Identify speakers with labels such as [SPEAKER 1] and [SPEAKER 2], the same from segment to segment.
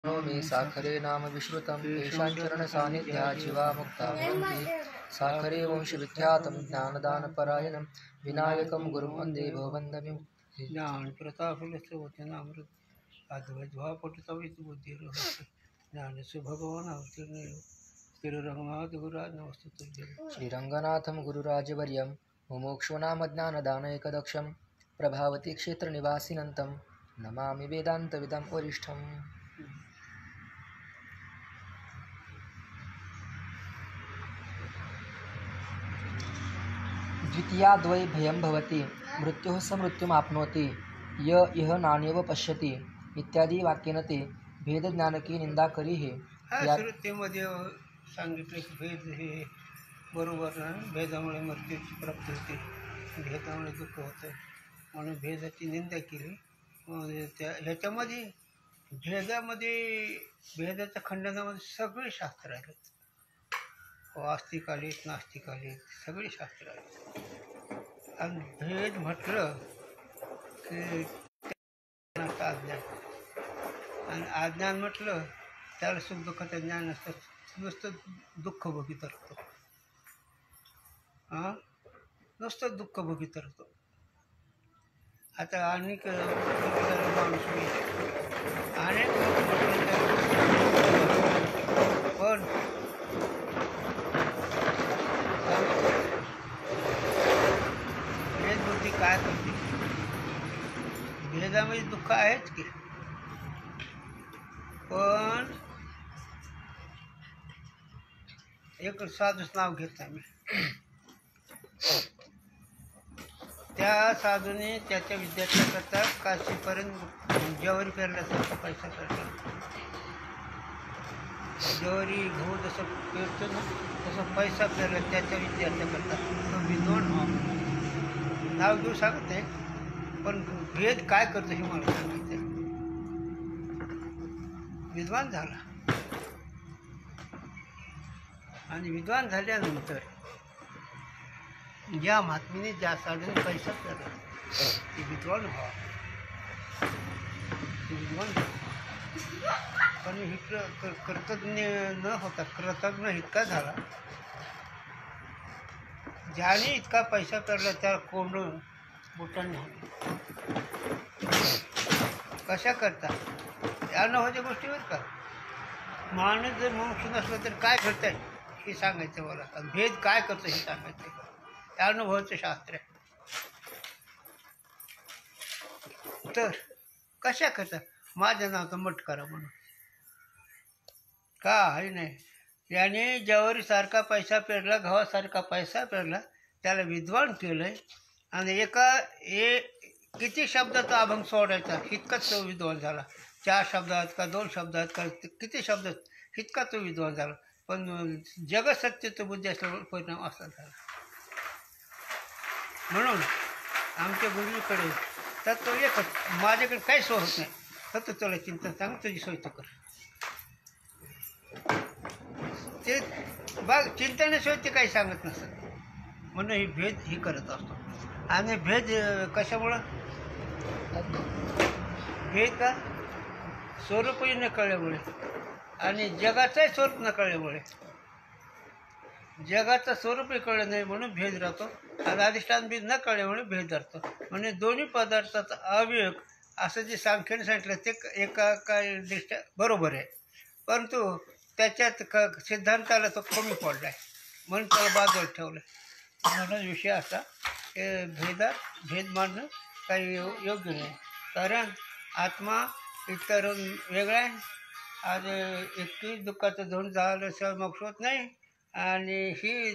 [SPEAKER 1] मे साखरे नाम विश्रुतं तेषां चरणसान्निध्या जीवा मुक्ता भवन्ति। साखरे वंशविख्यातं ज्ञानदानपरायणं विनायकं गुरुं वन्दे भववन्दनं।
[SPEAKER 2] ज्ञान प्रतापलस्य वचनामृत अद्वैतभावपटुतवित बुद्धिर्हस्य ज्ञानस्य भगवान् अवतीर्णेय श्रीरङ्गनाथ गुरुराज नमस्तुभ्यं।
[SPEAKER 1] श्रीरङ्गनाथं गुरुराजवर्यं मुमुक्षूणामज्ञानदानैकदक्षं प्रभावती क्षेत्रनिवासिनं नमामि वेदान्तविदं वरिष्ठम्। द्वितीयाद्वै भयं भवति मृत्युः स मृत्युमाप्नोति य इह नान्यव पश्यति इत्यादी वाक्येन ते भेदज्ञानकी निंदा करी हे।
[SPEAKER 2] श्रुतीमध्ये सांगितले की भेद हे बरोबर नाही, भेदामुळे मृत्यूची प्राप्ती होते, भेदामुळे दुःख होतं म्हणून भेदाची निंदा केली. ह्याच्यामध्ये भेदाच्या खंडनामध्ये सगळे शास्त्र आहेत. आस्तिक आलेत, नास्तिक आलेत, सगळे शास्त्र आहेत. आणि भेद म्हटलं की अज्ञान, आणि अज्ञान म्हटलं त्याला सुख दुःखाचं ज्ञान नसतं, नुसतं दुःख भोगीत राहतो. नुसतं दुःख भोगीत राहतो. आता अनेक माणूस अनेक पण भेदबुद्धी काय करते? भेदामध्ये दुःख आहेच की, पण एक साधूच नाव घेत नाही मी. त्या साधूने त्याच्या विद्यार्थ्याकरता काशीपर्यंत ज्वारी पेरल्यासारखा पैसा पेरला. ज्वारी गहू जसं पेरतो ना तसं पैसा पेरला त्याच्या विद्यार्थ्याकरता. तो विद्वान नाव घेऊ सांगत नाही, पण भेद काय करतो हे मला सांगायचं. विद्वान झाला आणि विद्वान झाल्यानंतर ज्या महात्मीने ज्या साधने पैसा पेरला ते विद्वान व्हावा, ते विद्वान झाला. पण इकडं कृतज्ञ न होता कृतज्ञ इतका झाला, ज्याने इतका पैसा पेरला त्याला कोंडून बोटांनी कशा करता या न होत्या गोष्टीवर का. माणूस जर मोक्ष नसलं तर काय घडतंय हे सांगायचं मला. भेद काय करतो हे सांगायचं. त्या अनुभवाचं शास्त्र आहे. तर कशा करता माझं नाव तर मट करा म्हणून का आहे नाही. याने ज्वारीसारखा पैसा पेरला, गव्हासारखा पैसा पेरला, त्याला विद्वान केलंय. आणि किती शब्दाचा अभंग सोडायचा इतकाच तो विद्वान झाला. 4 शब्दात का 2 शब्दात का किती शब्दात इतका तो विद्वान झाला. पण जगसत्यत्व बुद्धी असल्यामुळे परिणाम असा झाला. म्हणून आमच्या गुरुजीकडे तर तो एकच, माझ्याकडे काही सोय होत नाही, फक्त तुला चिंतन सांग, तुझी सोय तो कर. ते चिंतनाशिवाय ते काही सांगत नसतं. म्हणून ही भेद ही करत असतो. आणि भेद कशामुळं? भेद का स्वरूपही न कळल्यामुळे आणि जगाचंही स्वरूप न कळल्यामुळे. जगाचं स्वरूपही कळलं नाही म्हणून भेद राहतो, आणि अधिष्ठान भेद न कळल्यामुळे भेद राहतो. म्हणजे दोन्ही पदार्थाचा अविवेक असं जे सांख्याने सांगितलं ते एका काही दृष्ट्या बरोबर आहे, परंतु त्याच्यात सिद्धांताला तो कमी पडला आहे म्हणून त्याला बाजूला ठेवलं आहे. म्हणून विषय असा भेद मानणं काही योग्य नाही. कारण आत्मा इतका वेगळा आहे. आणि एकही दुःखाचं धुंड झाल्याशिवाय मोक्ष होत नाही. आणि ही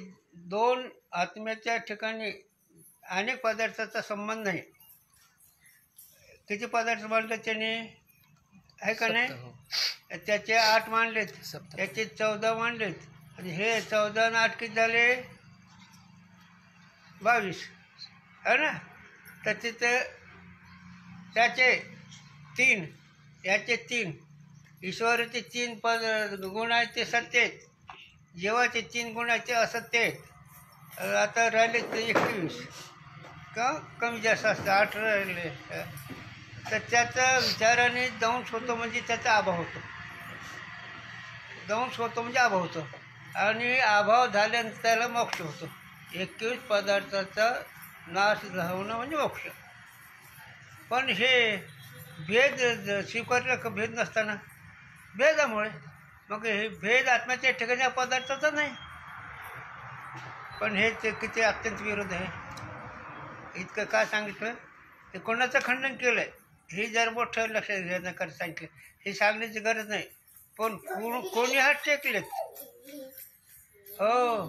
[SPEAKER 2] 2 आत्म्याच्या ठिकाणी अनेक पदार्थाचा संबंध नाही. किती पदार्थ मानले त्याने आहे का नाही? त्याचे 8 मानलेत, त्याचे 14 मानलेत. आणि हे 14 आणि 8 किती झाले? 22 है ना. तर तिथे त्याचे 3, याचे 3, ईश्वराचे 3 गुण आहेत ते सत्य आहेत, जीवाचे 3 गुण आहेत ते असत्य आहेत. आता राहिले ते 21 का कमी जास्त असतं, 8 राहिले. तर त्याचा विचाराने दंश होतो म्हणजे त्याचा अभाव होतो. दंश होतो म्हणजे अभाव होतो, आणि अभाव झाल्यानंतर त्याला मोक्ष होतो. 21 पदार्थाचा नाश होणं म्हणजे मोक्ष. पण हे भेद स्वीकारलं का भेद नसताना भेदामुळे, मग हे भेद आत्म्याच्या ठिकाणी पदार्थाचा नाही. पण हे ते किती अत्यंत विरोध आहे. इतकं काय सांगितलं ते कोणाचं खंडन केलं आहे हे जर मोठं लक्षात घेण्याकरता सांगितलं. हे सांगण्याची गरज नाही. पण कोणी हात टेकलेत. हो,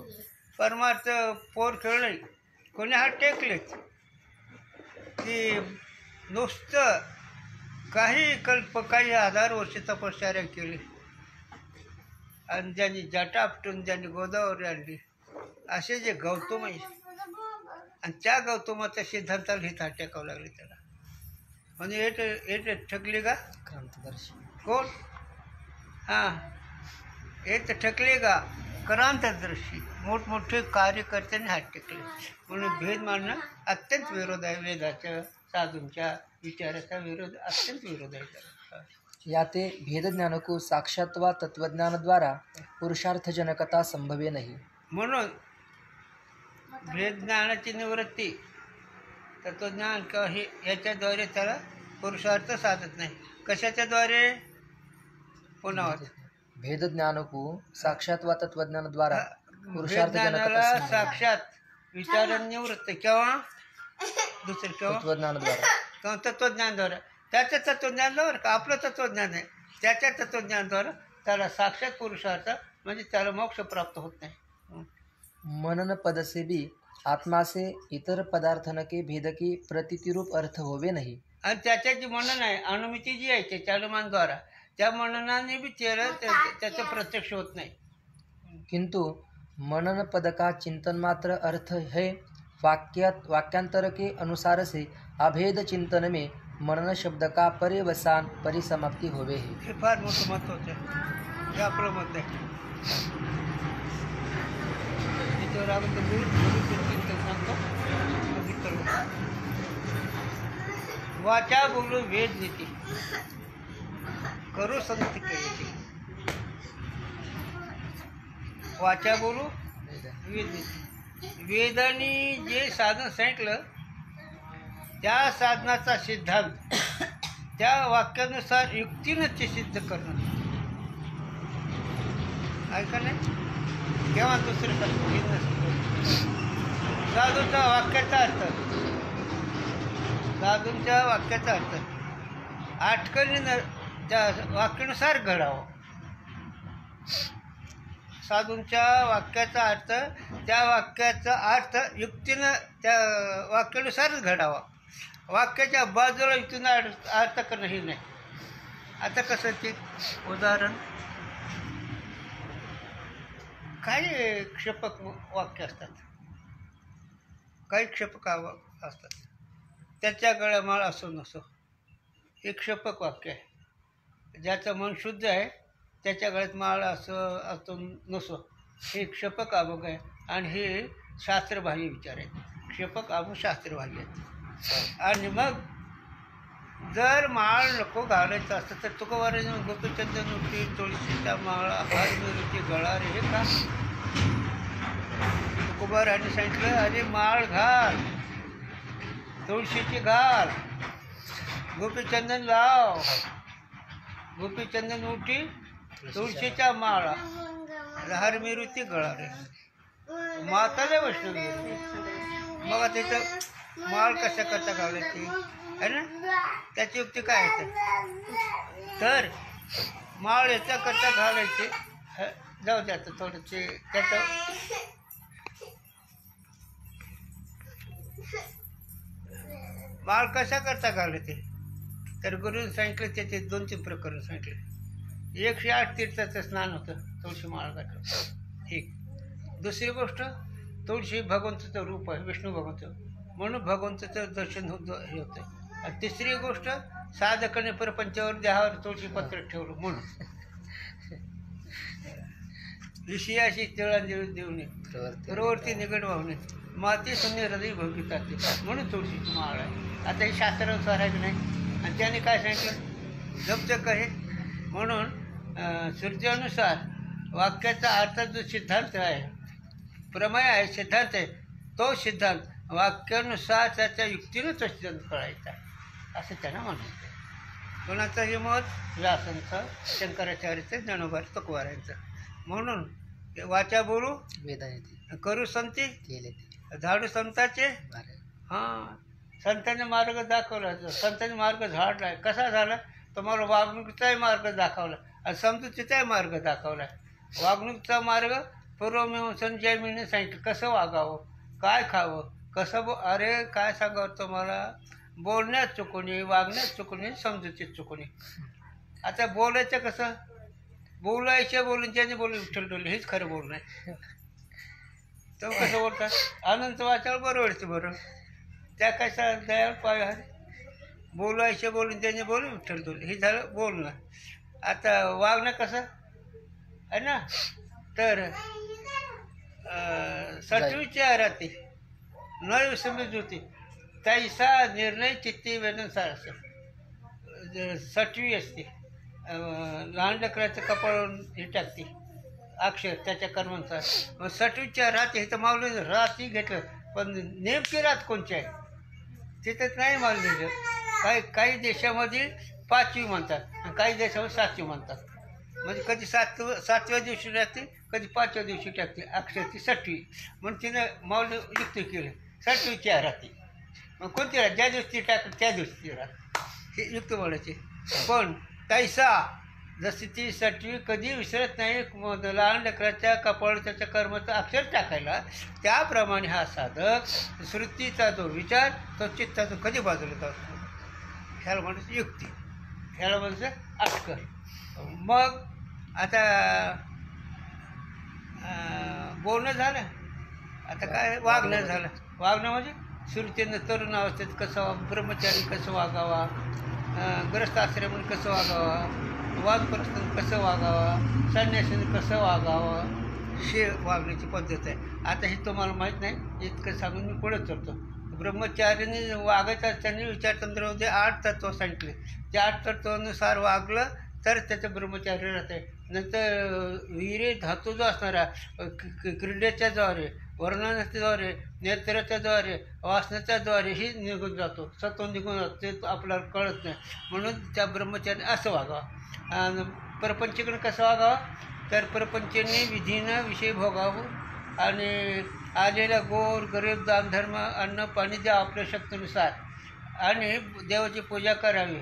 [SPEAKER 2] परमार्थ पोर खेळले कोणी हात टेकलेत की नुसतं काही हजार वर्ष तपश्चर्या केली आणि ज्यांनी जटा आपटून ज्यांनी गोदावरी आणली असे जे गौतम आहे, आणि त्या गौतमाच्या सिद्धांताला हित हात टेकावं लागले त्याला. म्हणजे हे ठकले का
[SPEAKER 1] क्रांतदर्शी
[SPEAKER 2] कोण? हां, हे तर ठकले का क्रांतदर्शी मोठमोठे कार्यकर्त्यांनी हात टेकले. म्हणून भेद मानणं अत्यंत विरोध आहे. वेदाच्या साधूंच्या विचाराचा विरोध, अत्यंत विरोध आहे त्याला.
[SPEAKER 1] याते भेदज्ञान को साक्षात वा तत्वज्ञान द्वारा पुरुषार्थजनकता संभवे नाही.
[SPEAKER 2] म्हणून भेदज्ञानाची निवृत्ती तत्वज्ञान किंवा हे याच्याद्वारे त्याला पुरुषार्थ साधत नाही. कशाच्याद्वारे? पुन्हा
[SPEAKER 1] भेदज्ञान को साक्षात वा तत्वज्ञान द्वारा
[SPEAKER 2] भेदज्ञानाला
[SPEAKER 1] पुरुषार्थजनकता
[SPEAKER 2] साक्षात विचारण निवृत्त केव्हा? दुसरं केव्हा?
[SPEAKER 1] तत्वज्ञानद्वारा.
[SPEAKER 2] किंवा तत्वज्ञानद्वारा. त्याच्या तत्वज्ञानाद्वारा का आपलं तत्वज्ञान आहे त्याच्या तत्वज्ञानाद्वारा त्याला साक्षात पुरुषार्थ म्हणजे त्याला मोक्ष प्राप्त होत नाही.
[SPEAKER 1] मनन पद से भी आत्मा से इतर पदार्थन के भेद की प्रतीतिरूप अर्थ होवे नहीं.
[SPEAKER 2] आणि त्याच्या जी मनन आहे अनुमिती जी आहे त्याच्या अनुमानद्वारा त्या मननाने बी त्याचं प्रत्यक्ष होत नाही.
[SPEAKER 1] किंतु मनन पद का चिंतन मात्र अर्थ है. वाक्यांतर के अनुसार से अभेद चिंतन में मनन शब्द का पर्यवसान परिसमाप्ति होवे है.
[SPEAKER 2] हे फार मोठं महत्त्वाचं आहे. हे आपलं मत आहे. त्याच्यावर आपण चिंतन सांगतो. वाचा बोलू वेद नीती करू संगती केली. वाचा बोलू वेद नीती. वेदांनी जे साधन सांगितलं त्या साधनाचा सिद्धांत त्या वाक्यानुसार युक्तीनं ते सिद्ध करणं. ऐका नाही केव्हा दुसरं साधूंचा वाक्याचा अर्थ आटकणीनं त्या वाक्यानुसार घडावं. साधूंच्या वाक्याचा अर्थ त्या वाक्याचा अर्थ युक्तीनं त्या वाक्यानुसारच घडावा. वाक्याच्या बाजूला युक्तीनं अर्थ करणं हे नाही. आता कसं ते उदाहरण काही क्षेपक वाक्य असतात, काही क्षेपक असतात. त्याच्या गळ्यामाळ असो नसो एक क्षेपक वाक्य आहे. ज्याचं मन शुद्ध आहे त्याच्या गळ्यात माळ असो नसो हे क्षेपक अभोग आहे. आणि हे शास्त्रबाह्य विचार आहेत. क्षेपक अभोग शास्त्रबाह्य आहेत. आणि मग जर माळ नको घालायचं असतं तर तुकोबाराने गोपीचंदन उठी तुळशीचा माळा हरमिरुची गळा रे. हे का तुकोबाराने सांगितलं अरे माळ घाल, तुळशीची घाल, गोपीचंदन लाव. गोपीचंदन उठी तुळशीच्या माळा हरमिरुची गळा रे. माताला वैष्णवी. मग त्याचं माळ कशा करता घालायची है ना, त्याची युक्ती काय आहे तर माळ याच्या करता घालायची. जाऊ द्याचं थोडं ते त्याचं माळ कशा करता घालायचे तर गुरुने सांगितलं. त्याचे 2-3 प्रकरण सांगितले. 108 तीर्थाचं स्नान होतं तुळशी माळ घातलं. ठीक. दुसरी गोष्ट तुळशी भगवंताचं रूप आहे, विष्णू भगवंत, म्हणून भगवंताचं दर्शन हे होतं. आणि तिसरी गोष्ट साधकाने परपंचावर देहावर तुळशी पत्र ठेवलं म्हणून. विषयाशी तिळांजली देऊने प्रवृत्ती निगड वाहून माती शून्य हृदय भोगिताते म्हणून तुळशीची माळ आहे. आता हे शास्त्रानुसार आहे की नाही. आणि त्याने काय सांगितलं जपजप आहे म्हणून सूर्यानुसार वाक्याचा अर्थ जो सिद्धांत आहे, प्रमेय आहे, सिद्धांत आहे, तो सिद्धांत वाक्यानुसार त्याच्या युक्तीनं तो सिद्धांत कळायचा असं त्यांना म्हणायचं. कोणाचंही मत व्यासांचं, शंकराचार्याचं, ज्ञानोबाचं, तुकोबारायांचं. म्हणून वाचा बोलू
[SPEAKER 1] वेदांती
[SPEAKER 2] करू संती,
[SPEAKER 1] केले ते
[SPEAKER 2] झाडू संताचे.
[SPEAKER 1] बरं.
[SPEAKER 2] हां, संतांनी मार्ग दाखवला, संतांनी मार्ग झाडला आहे. कसा झाला? तुम्हाला वागणुकीचाही मार्ग दाखवला आणि समजुतीचाही मार्ग दाखवला. वागणुकीचा मार्ग पूर्वमीमांसन जैमिनीने सांगितलं कसं वागावं, काय खावं, कसं अरे काय सांगावं तुम्हाला, बोलण्यात चुकून, वागण्यात चुकून, समजुतीत चुकून. आता बोलायचं कसं? बोलायचं बोलून ज्याने बोलून विठ्ठल डोले हेच खरं बोलणं आहे. तो कसं बोलतात? अनंत वाचाल बरोबरच बरं, त्या कशा दयाळ पाय हरे. बोलायचं बोलून ज्याने बोलून विठ्ठल डोले हे झालं बोलणं. आता वागणं कसं आहे ना, तर सटवीच्या राहते न विसंबित होती तैसा निर्णय चित्ती वेदन असं. सटवी असते, लहान लेकराचं कपाळून हे टाकते अक्षर त्याच्या कर्मांचा. मग सटवीच्या राहते हे तर मावलं राती घेतलं, पण नेमकी रात कोणची आहे तिथंच नाही मावलेलं. काही देशामध्ये 5वी म्हणतात आणि काही देशामध्ये 7वी म्हणतात. म्हणजे कधी 7व्या दिवशी टाकते, कधी 5व्या दिवशी टाकते अक्षर ती 6वी. म्हणून तिनं माऊली युक्त केलं 6वीच्या राहते. मग कोणती राहत? ज्या दिवशी ती टाकत त्या दिवशी ती राहत हे युक्त म्हणायचे. पण तैसा जशी ती 6वी कधी विसरत नाही लहान लेकराच्या कपाळ त्याच्या कर्माचं अक्षर टाकायला, त्याप्रमाणे हा साधक श्रुतीचा जो विचार तो चित्ताचा कधी बाजूला जातो. ह्याला म्हणायचं युक्ती, ह्याला म्हणायचं अटकर. मग आता बोलणं झालं, आता काय वागणं झालं. वागणं म्हणजे श्रुतीनं तरुण अवस्थेत कसं, ब्रह्मचारी कसं वागावा, ग्रस्त आश्रमाने कसं वागावा, वादप्रस्थान कसं वागावा, संन्यासीने कसं वागावं, हे वागण्याची पद्धत आहे. आता हे तुम्हाला माहीत नाही, इतकं सांगून मी पुढे चलतो. ब्रह्मचार्याने वागायचं त्यांनी विचारतंत्रामध्ये 8 तत्त्व सांगितले. त्या 8 तत्वानुसार वागलं तर त्याचं ब्रह्मचार्य राहते. नंतर वीर्य धातू जो असणारा क्रीडेच्या द्वारे, वर्णनाच्या द्वारे, नेत्राच्या द्वारे, वासनाच्या द्वारे ही निघून जातो, सत्व निघून जातो, ते आपल्याला कळत नाही. म्हणून त्या ब्रह्मचार्य असं वागावं. आणि परपंचीकडे कसं वागावं, तर परपंचीने विधीनं विषय भोगावं आणि आलेला गोर गरीब दानधर्म अन्न पाणी द्या आपल्या शक्तीनुसार आणि देवाची पूजा करावी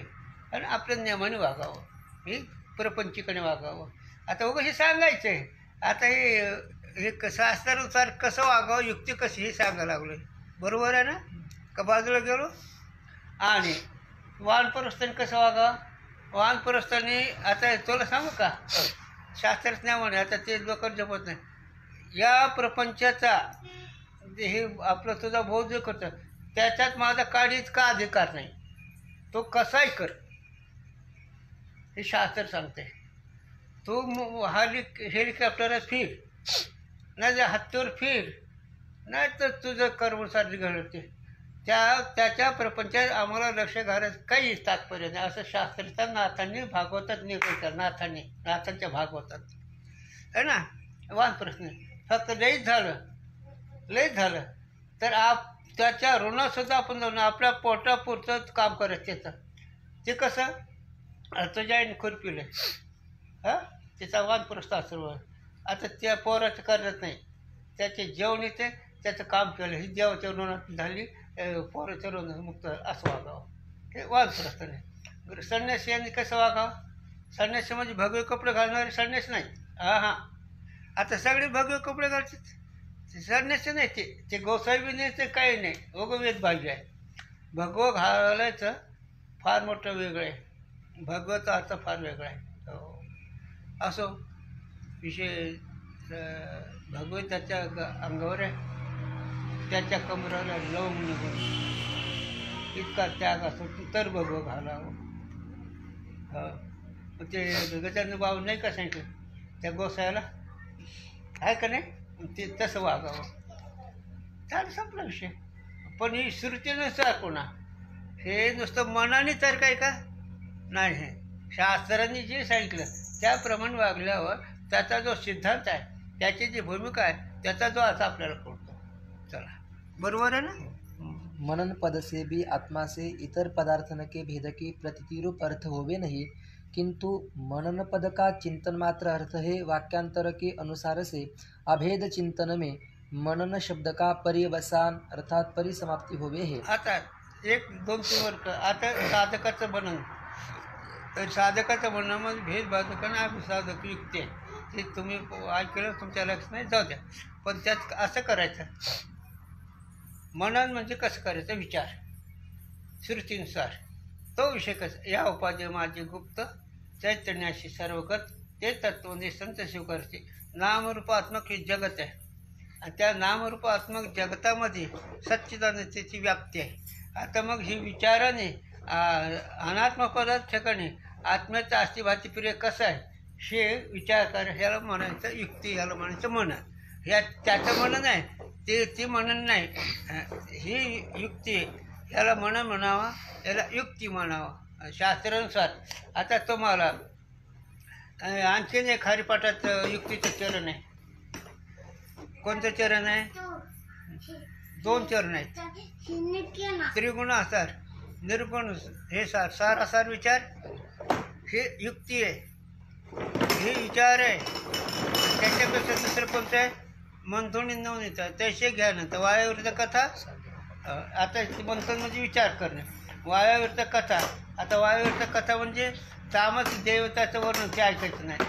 [SPEAKER 2] आणि आपल्या नियमाने वागावं. हे प्रपंचीकडे वागावं. आता उगाच हे सांगायचं आहे. आता हे शास्त्रानुसार कसं वागावं, युक्ती कशी, हे सांगायला लागलं. बरोबर आहे ना का? बाजूला गेलो. आणि वानप्रस्थाने कसं वागावं, वानप्रस्थाने आता तुला सांगू का, शास्त्रात नाही म्हणे, आता ते लोक जपत नाही. या प्रपंचाचा हे आपलं तुझा भाऊ जे करतं त्याच्यात माझा काळीच का अधिकार नाही, तो कसाही कर हे शास्त्र सांगते. तू हेलिकॉप्टरात फिर, नाही जर हत्तीवर फिर, नाही तर तुझं कर्मसारखी घडते. त्याच्या प्रपंचात आम्हाला लक्ष घालायचं काही तात्पर्य नाही असं शास्त्राच्या नाथांनी भागवतात निघतात. नाथांच्या भागवतात आहे ना. वानप्रश्न फक्त लईच झालं तर त्याच्या ऋणासुद्धा आपण जाऊन आपल्या पोटापुरतं काम करत त्याचं. ते कसं तुझ्या खुरपिलं हां, त्याचा वानप्रस्थ असर. आता त्या पोराचं करत नाही, त्याचे जेवण येते, त्याचं काम केलं, ही देवाच्या ऋणात झाली, पोराच्या ऋणात मुक्त असं वागावं. हे वानप्रस्थ नाही. संन्यासी यांनी कसं वागावं, संन्यासी म्हणजे भगवे कपडे घालणारे संन्यासी नाही. हां, आता सगळे भगवे कपडे घालतात, संन्यासी नाही. ते गोसावी नाही, ते काही नाही, वेद भाग्य आहे. भगवं घालायचं फार मोठं वेगळं आहे, भगवचा अर्थ फार वेगळा आहे. असो विषय, भगवत त्याच्या अंगावर आहे, त्याच्या कमराला लवंग निघून इतका त्याग असो तर भगवं घालावं. ते गजानन बाबा नाही का सांगितलं त्या गोसायाला, आहे का नाही, ते तसं वागावं. त्याला संपला विषय. पण ही श्रुतीनुसार कोणा, हे नुसतं मनाने तर काय का नाही, हे शास्त्रांनी जे सांगितलं त्याप्रमाणे वागल्यावर त्याचा जो सिद्धांत आहे, त्याची जी भूमिका आहे, त्याचा जो अर्थ आपल्याला कळतो. चला, बरोबर आहे ना?
[SPEAKER 1] मनन पद से भी आत्मा से इतर पदार्थन के भेद की प्रतीतिरूप अर्थ होवे नहीं, किंतु मनन पद का चिंतन मात्र अर्थ है वाक्यांतर के अनुसार से अभेद चिंतन में मनन शब्द का पर्यवसान अर्थात परिसमाप्ति होवे है.
[SPEAKER 2] आता 1-2-3 वर्ष आता साधकाचं म्हणणं, तर साधकाचं म्हणणं मग भेदभादक आणि साधक युक्ती आहे. ते तुम्ही ऐकलं, तुमच्या लक्षात नाही, जाऊ द्या. पण त्यात असं करायचं, मनन म्हणजे कसं करायचं, विचार श्रुतीनुसार. तो विषय कसा, या उपाधी माझे गुप्त चैतन्याशी सर्वगत ते तत्व संत स्वीकारते. नामरूपात्मक हे जगत आहे आणि त्या नामरूपात्मक जगतामध्ये सच्चिदानंदाची व्याप्ती आहे. आता मग ही विचाराने अनात्म पदार्थ ठिकाणी आत्म्याचं अस्तिभाती प्रिय कसं आहे हे विचार कर, ह्याला म्हणायचं युक्ती, ह्याला म्हणायचं मनन. ह्या त्याचं मनन आहे, ती मनन नाही, ही युक्ती आहे. ह्याला मनन म्हणावा, याला युक्ती म्हणावा शास्त्रानुसार. आता तुम्हाला आणखीन एक हरिपाठात युक्तीचं चरण आहे. कोणतं चरण आहे? 2 चरण आहेत. त्रिगुणासार, निर्गुण हे सार, सारासार विचार हे युक्ती आहे, हे विचार आहे. त्याच्यापेक्षा दुसरं कोणतं आहे? मंथुनी नवनीत तैसे ज्ञान. तर वायाविरुद्ध कथा, आता मंथन म्हणजे विचार करणे. वायाविरुद्ध कथा, आता वायाविरुद्ध कथा म्हणजे तामस देवताचं वर्णन, ते ऐकायचं नाही.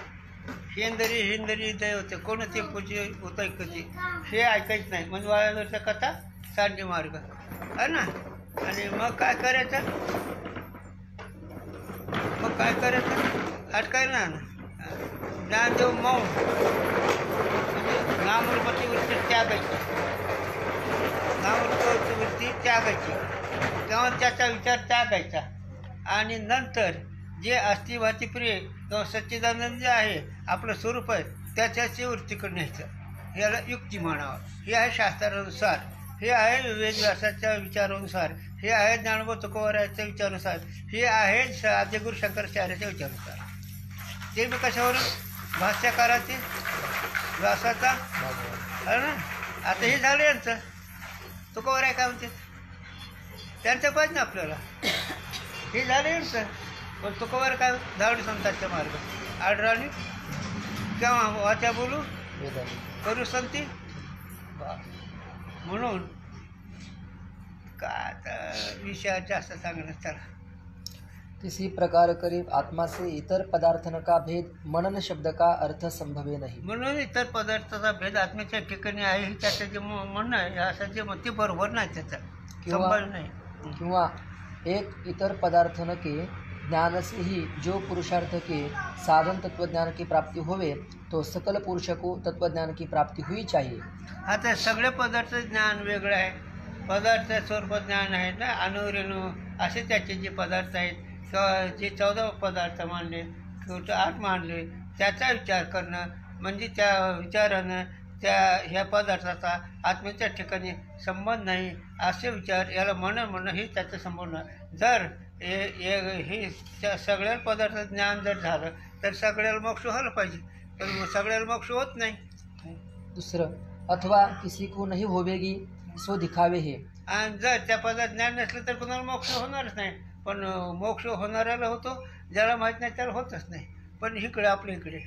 [SPEAKER 2] हेंदरी हिंदरी दैवते कोणते पूजे होतं कधी, हे ऐकायचं नाही. म्हणजे वायाविरुद्ध कथा, सांडी मार्ग आहे ना. आणि मग काय करायचं, अटकायला ना ज्ञानदेव मौन म्हणजे नामरूपाची वृत्ती त्यागायची, नामरूपाची वृत्ती त्यागायची, तेव्हा त्याचा विचार त्यागायचा. आणि नंतर जे अस्तिभाती प्रिय किंवा सच्चिदानंद जे आहे, आपलं स्वरूप आहे, त्याच्याची वृत्तीकडे न्यायचं. याला युक्ती म्हणावं. हे आहे शास्त्रानुसार, हे आहे वेदव्यासाच्या विचारानुसार, हे आहे ज्ञानोबा तुकोबाराच्या विचारानुसार, हे आहे आद्यगुरु शंकराचार्याच्या विचारानुसार. ते बी कशावरून? भाष्यकाराचे, व्यासाचा आहे ना. आता हे झालं यांचं. तुकोबार आहे काय म्हणते, त्यांचं पाहिजे ना आपल्याला. हे झालं यांचं. पण तुकोबार काय? धावडी संतांचा मार्ग, आढळणी केव्हा वाच्या बोलू करू संती. म्हणून काय आता विषयात जास्त सांगणं. चला,
[SPEAKER 1] किसी प्रकार करीब आत्मा से इतर पदार्थन का भेद मनन शब्द का अर्थ संभवे नहीं.
[SPEAKER 2] म्हणून इतर पदार्थाचा भेद आत्म्याच्या ठिकाणी आहे, हे त्याचं जे म्हणणं आहे, असं जे ते बरोबर नाही, त्याचा संभव नाही.
[SPEAKER 1] किंवा एक इतर पदार्थन के ज्ञान से ही जो पुरुषार्थ के साधन तत्वज्ञान की प्राप्ति होवे, तो सकल पुरुष को तत्वज्ञान की प्राप्ति हुई चाहिए.
[SPEAKER 2] आता सगळे पदार्थ ज्ञान वेगळं आहे. पदार्थ स्वरूप ज्ञान आहे ना, अणुरेणू असे त्याचे जे पदार्थ आहेत, जे 14 पदार्थ मानले किंवा 8 मानले, त्याचा विचार करणं म्हणजे त्या विचारानं त्या ह्या पदार्थाचा आत्म्याच्या ठिकाणी संबंध नाही, असे विचार याला म्हणणं हे त्याचं संबंध. जर हे त्या सगळ्या पदार्थ ज्ञान जर झालं तर सगळ्याला मोक्ष व्हायला पाहिजे, पण सगळ्याला मोक्ष होत नाही.
[SPEAKER 1] दुसरं, अथवा किसी को नहीं होवेगी सो दिखावे है.
[SPEAKER 2] आणि जर त्या पदार्थ ज्ञान नसलं तर कुणाला मोक्ष होणारच नाही. पण मोक्ष होणाऱ्याला होतो, ज्याला माहीत नाही त्याला होतच नाही. पण इकडे आपल्या इकडे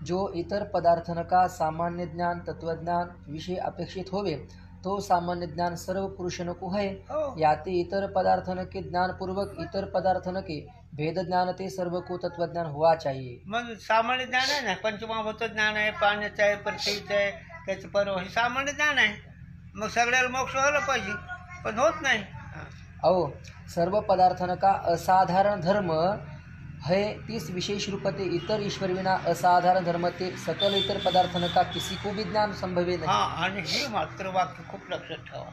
[SPEAKER 1] जो इतर पदार्थन का सामान्य ज्ञान तत्वज्ञान विषय अपेक्षित होवे, तो सामान्य ज्ञान सर्व पुरुषन को है.
[SPEAKER 2] हो.
[SPEAKER 1] याते इतर पदार्थन के ज्ञान पूर्वक इतर पदार्थन के भेद ज्ञान ते सर्व को तत्वज्ञान हुआ चाहिए.
[SPEAKER 2] मग सामान्य ज्ञान आहे ना, पंचमहाभूत ज्ञान आहे, पाण्याचं आहे, पृथ्वीचं आहे, त्याचं पर्व, हे सामान्य ज्ञान आहे. मग सगळ्याला मोक्ष व्हायला पाहिजे, पण होत नाही.
[SPEAKER 1] अहो, सर्व पदार्थन का असाधारण धर्म है, तीस विशेष रूपते इतर ईश्वर विना असाधारण धर्म ते सकल इतर पदार्थन का किसी को भी ज्ञान संभवे नहीं.
[SPEAKER 2] हां, आणि हे मात्र वाक्य खूप लक्षात ठेवा.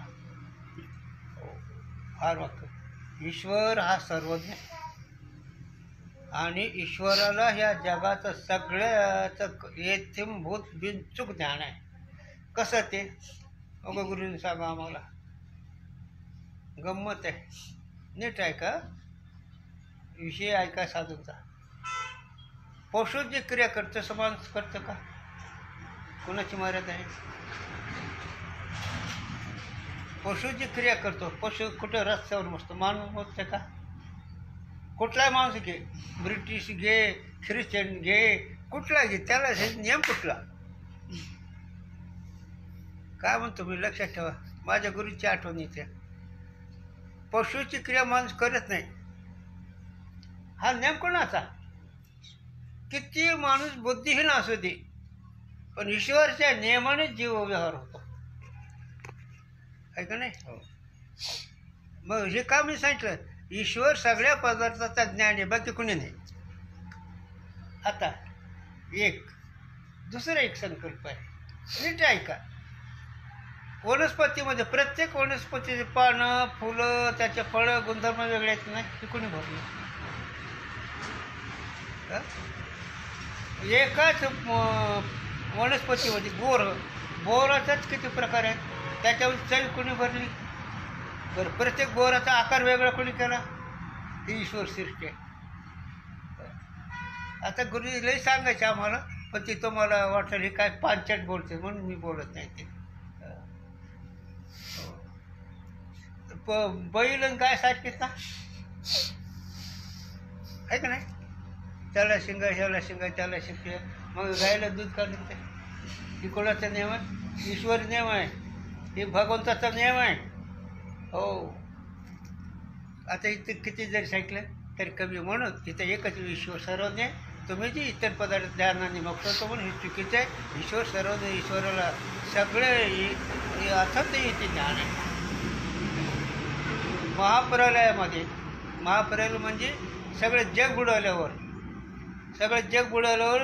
[SPEAKER 2] फार वाक्य. ईश्वर हा सर्वज्ञ आणि ईश्वराला ह्या जगाचं सगळ्याचं येथीभूत बिनचूक ज्ञान आहे. कसं ते अगं गुरुने सांगा आम्हाला. गंमत आहे, नीट ऐका, विषय ऐका साधूचा. पशु जी क्रिया करतो तसं माणूस करतं का? कोणाची मर्यादा आहे? पशु जी क्रिया करतो, पशु कुठं रस्त्यावर बसतो, माणूस बसते का? कुठलाही माणूस घे, ब्रिटिश घे, ख्रिश्चन घे, कुठला घे, त्याला हे नियम कुठला? काय म्हणतो मी, लक्षात ठेवा. माझ्या गुरुची आठवण येते. पशुची क्रिया माणूस करत नाही, हा नियम कोणाचा? किती माणूस बुद्धिहीन असू दे, पण ईश्वरच्या नियमाने जीव व्यवहार होतो, आहे का नाही? मग हे का मी सांगितलं, ईश्वर सगळ्या पदार्थाचा ज्ञान आहे, बाकी कुणी नाही. आता दुसरा एक संकल्प आहे, नीट ऐका. वनस्पतीमध्ये प्रत्येक वनस्पतीचे पानं, फुलं, त्याचे फळं, गुणधर्म वेगळे आहेत नाही, हे कोणी भरले? एकाच वनस्पतीमध्ये बोराचाच किती प्रकार आहेत, त्याच्यावर चव कोणी भरली? बरं, प्रत्येक बोराचा आकार वेगळा कोणी केला? ही ईश्वर सृष्टी आहे. आता गुरुजी लई सांगायचे आम्हाला, पण ती तुम्हाला वाटलं हे काय पांचट बोलते म्हणून मी बोलत नाही. ते बैल आणि गाय सारखीच ना, आहे का नाही? त्याला शिंगा, ह्याला शिंगा, त्याला शिंगा. मग गायला दूध का निघते? ही कोणाचा नियम आहे? ईश्वरी नियम आहे, हे भगवंताचा नियम आहे. हो. आता इथं किती जरी सांगितलं तरी कमी, म्हणून इथं एकच ईश्वर सर्वज्ञ. तुम्ही जी इतर पदार्थ ध्यानाने बघतो म्हणून हे चुकीचं आहे. ईश्वर सर्वज्ञ, ईश्वराला सगळे अर्थात येते ज्ञान आहे. महाप्रलय म्हणजे सगळं जग बुडवल्यावर,